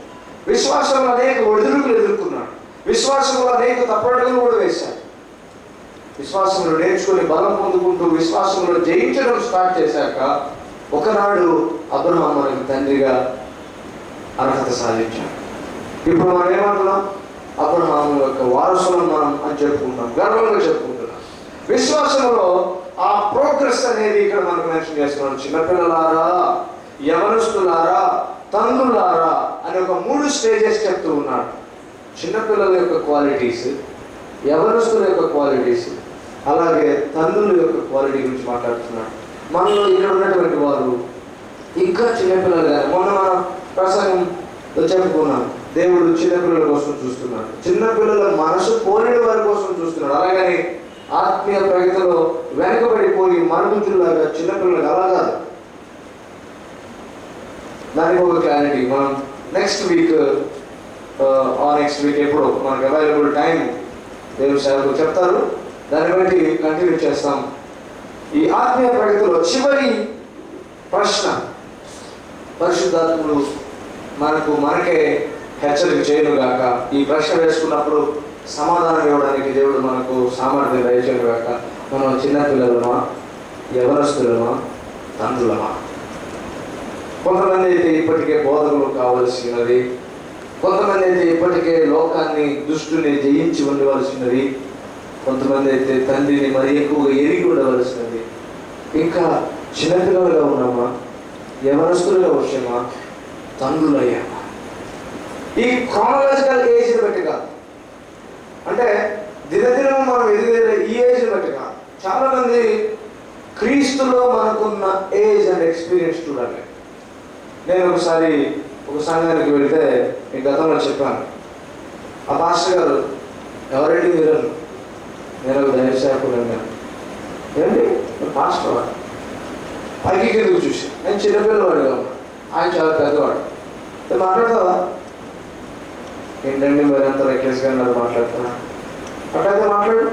[SPEAKER 1] విశ్వాసంలో అనేక ఒడిదుడుకులు ఎదుర్కొన్నాడు. విశ్వాసంలో అనేక తప్పుడుగులు కూడా వేశాడు. విశ్వాసంలో నేర్చుకుని బలం పొందుకుంటూ విశ్వాసంలో జయించడం స్టార్ట్ చేశాక ఒకనాడు అబ్రహాం మనకి తండ్రిగా అర్హత సాధించాడు. ఇప్పుడు మనం ఏమంటున్నాం? అబ్రహాం యొక్క వారసులం మనం అని చెప్పుకుంటాం, గర్వంగా చెప్పుకుంటున్నాం. విశ్వాసంలో ఆ ప్రోగ్రెస్ అనేది ఇక్కడ మనకు మెన్షన్ చేస్తున్నాడు. చిన్నపిల్లలారా, యవనస్తులారా, తండ్రులారా అని ఒక 3 స్టేజెస్ చెప్తూ ఉన్నాడు. చిన్నపిల్లల యొక్క క్వాలిటీస్, యవనస్తుల యొక్క క్వాలిటీస్, అలాగే తండ్రుల యొక్క క్వాలిటీ గురించి మాట్లాడుతున్నాడు. మనలో ఇక్కడ ఉన్నటువంటి వారు ఇంకా చిన్నపిల్లలుగా, మొన్న మన ప్రసంగంలో చెప్పుకున్నాం, దేవుడు చిన్నపిల్లల కోసం చూస్తున్నాడు. చిన్నపిల్లల మనసు పోలేని వారి కోసం చూస్తున్నాడు. అలాగని ఆత్మీయ ప్రగతిలో వెనకబడిపోయి మరుగుజ్జులాగా చిన్నపిల్లలకు అలా కాదు. దానికి ఒక క్లారిటీ మనం నెక్స్ట్ వీక్ ఎప్పుడు మనకు అవైలబుల్ టైం దేవుడు సేవకులు చెప్తారు, దాన్ని బట్టి కంటిన్యూ చేస్తాం. ఈ ఆత్మీయ ప్రగతిలో చివరి ప్రశ్న పరిశుద్ధాత్ముడు మనకే హెచ్చరిక చేయనుగాక. ఈ ప్రశ్న వేసుకున్నప్పుడు సమాధానం ఇవ్వడానికి దేవుడు మనకు సామర్థ్యం దయచేయనుగాక. మనం చిన్నపిల్లలమా, యవనస్తులమా, తండ్రులమా? కొంతమంది అయితే ఇప్పటికే బోధకులు కావలసినది, కొంతమంది అయితే ఇప్పటికే లోకాన్ని, దుష్టుని జయించి ఉండవలసినది, కొంతమంది అయితే తండ్రిని మరి ఎక్కువగా ఎరిగి ఉండవలసినది. ఇంకా చిన్నపిల్లలుగా ఉన్నామా, యవనస్తులుగా వచ్చామా, తండ్రులయ్యామా? ఈ క్రానలాజికల్ ఏజ్ని బట్టి కాదు, అంటే దినదినం మనం ఎదిగే ఈ ఏజ్ని బట్టి కాదు. చాలామంది క్రీస్తులో మనకున్న ఏజ్ అండ్ ఎక్స్పీరియన్స్ చూడాలి. నేను ఒకసారి ఒక సంఘానికి వెళితే ఈ గతంలో చెప్పాను, ఆ పాస్టర్ గారు ఎవరండి మీరు? నేను ఒక దైవ సేవకుడు. ఏంటి పాస్టర్? పైకి కిందకు చూసి నేను చిన్నపిల్లవాడుగా ఉన్నా, ఆయన చాలా పెద్దవాడు. మాట్లాడతావా? ఏంటండి మరి అంత రెక్లెస్గా నాకు మాట్లాడుతున్నా? అట్లయితే మాట్లాడు.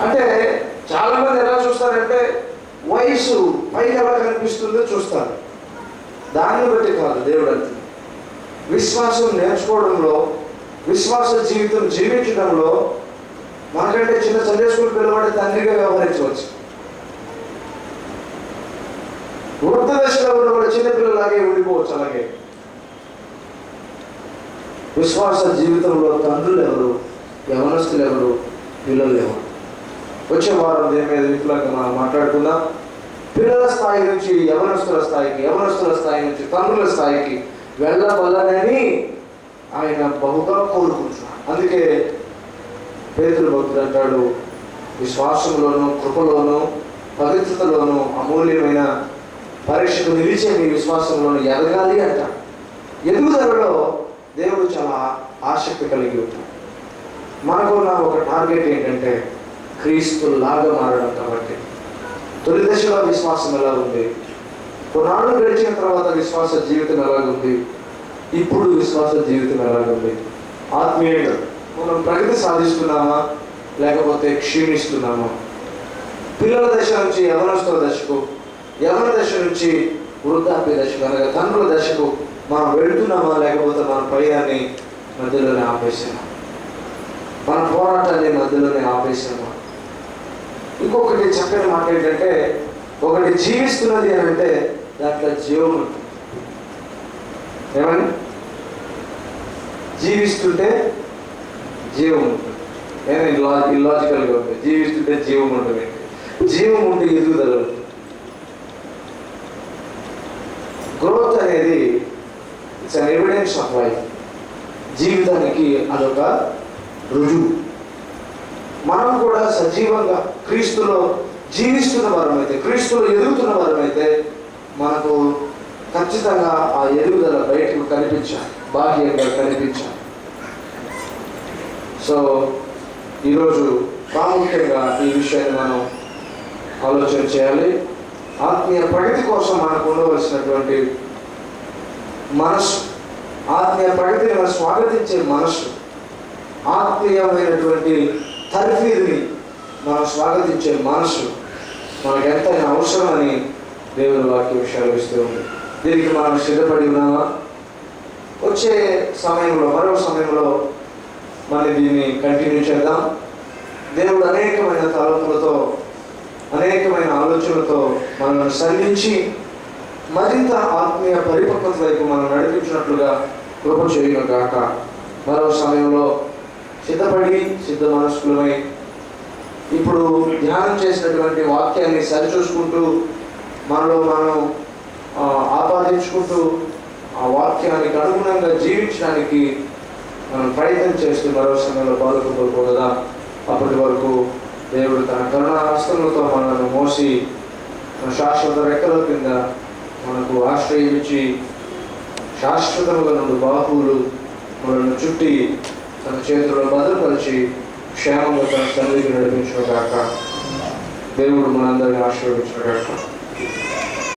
[SPEAKER 1] అంటే చాలామంది ఎలా చూస్తారంటే వయసు పైకి ఎలా కనిపిస్తుందో చూస్తారు, దాన్ని బట్టి కాదు దేవుడు అంతే. విశ్వాసం నేర్చుకోవడంలో, విశ్వాస జీవితం జీవించడంలో మనకంటే చిన్న సండే స్కూల్ పిల్లవాడి తండ్రిగా వ్యవహరించవచ్చు. వృద్ధ దశలో ఉన్న కూడా చిన్నపిల్లలాగే ఉండిపోవచ్చు. అలాగే విశ్వాస జీవితంలో తండ్రులు ఎవరు, యవనస్తులు ఎవరు, పిల్లలు ఎవరు? వచ్చే వారం దీని మీద విపులంగా మనం మాట్లాడుకుందాం. పిల్లల స్థాయి నుంచి యవనస్తుల స్థాయికి, యవనస్తుల స్థాయి నుంచి తండ్రుల స్థాయికి వెళ్ళవలనని ఆయన బహుగా కోరుకుంటున్నాడు. అందుకే పేతురు భక్తుడు అంటాడు, విశ్వాసంలోనూ కృపలోనూ పవిత్రతలోనూ అమూల్యమైన పరీక్షకు నిలిచే మీ విశ్వాసంలోనూ ఎదగాలి అంటాడు. ఎదుగుదలలో దేవుడు చాలా ఆసక్తి కలిగి ఉంటాడు. మనకున్న ఒక టార్గెట్ ఏంటంటే క్రీస్తులాగా మారడం. కాబట్టి తొలి దశలో విశ్వాసం ఎలా ఉంది, కొన్నాళ్ళు గడిచిన తర్వాత విశ్వాస జీవితం ఎలాగుంది, ఇప్పుడు విశ్వాస జీవితం ఎలాగుంది, ఆత్మీయంగా మనం ప్రగతి సాధిస్తున్నామా లేకపోతే క్షీణిస్తున్నామా? పిల్లల దశ నుంచి యవనస్తుల దశకు, యవన దశ నుంచి వృద్ధాప్య దశకు అనగా తండ్రుల దశకు మనం వెళుతున్నామా లేకపోతే మన ప్రయాణాన్ని మధ్యలోనే ఆపేసామా? మన పోరాటాన్ని మధ్యలోనే ఆపేసామా? ఇంకొకటి చక్కని మాట ఏంటంటే, ఒకటి జీవిస్తున్నది అని అంటే దాంట్లో జీవం ఉంటుంది. ఏమని? జీవిస్తుంటే జీవం ఉంటుంది. ఇల్లాజికల్గా ఉంటుంది. జీవిస్తుంటే జీవం ఉంటుంది. జీవం ఉంటే ఎదుగుదల ఉంటుంది. గ్రోత్ అనేది it's an evidence of life. జీవితానికి అదొక రుజువు. మనం కూడా సజీవంగా క్రీస్తులో జీవిస్తున్న వారమైతే, క్రీస్తులో ఎదుగుతున్న వారమైతే మనకు ఖచ్చితంగా ఆ ఎదుగుదల బయటకు కనిపించాలి, బాహ్యంగా కనిపించాలి. సో ఈరోజు ప్రాముఖ్యంగా ఈ విషయాన్ని మనం ఆలోచన చేయాలి. ఆత్మీయ ప్రగతి కోసం మనకు ఉండవలసినటువంటి మనసు, ఆత్మీయ ప్రగతిని మనం స్వాగతించే మనసు, ఆత్మీయమైనటువంటి తర్ఫీదుని మనం స్వాగతించే మనసు మనకు ఎంతైనా అవసరమని దేవుని వాక్య విషయాలు ఇస్తూ ఉంది. దీనికి మనం సిద్ధపడి ఉన్నామా? వచ్చే సమయంలో, మరో సమయంలో మనం దీన్ని కంటిన్యూ చేద్దాం. దేవుడు అనేకమైన తలంపులతో, అనేకమైన ఆలోచనలతో మనల్ని సంధించి మరింత ఆత్మీయ పరిపక్వత వైపు మనం నడిపించినట్లుగా కృప చేయను గాక. మరో సమయంలో సిద్ధపడి సిద్ధ మనస్కులమై ఇప్పుడు ధ్యానం చేసినటువంటి వాక్యాన్ని సరిచూసుకుంటూ మనలో మనం ఆపాదించుకుంటూ ఆ వాక్యానికి అనుగుణంగా జీవించడానికి మనం ప్రయత్నం చేస్తూ మరో సమయంలో పాల్గొనకపోగదాం. అప్పటి వరకు దేవుడు తన కరుణా హస్తములతో మనల్ని మోసి శాశ్వత రెక్కల కింద మనకు ఆశ్రయించి శాశ్వతముగా నుండి బాహువులు మనల్ని చుట్టి తన చేతుల్లో భద్రపరిచి క్షేమంగా తన సన్నిధికి నడిపించిన గాక. దేవుడు మనందరినీ ఆశీర్వదించిన గాక.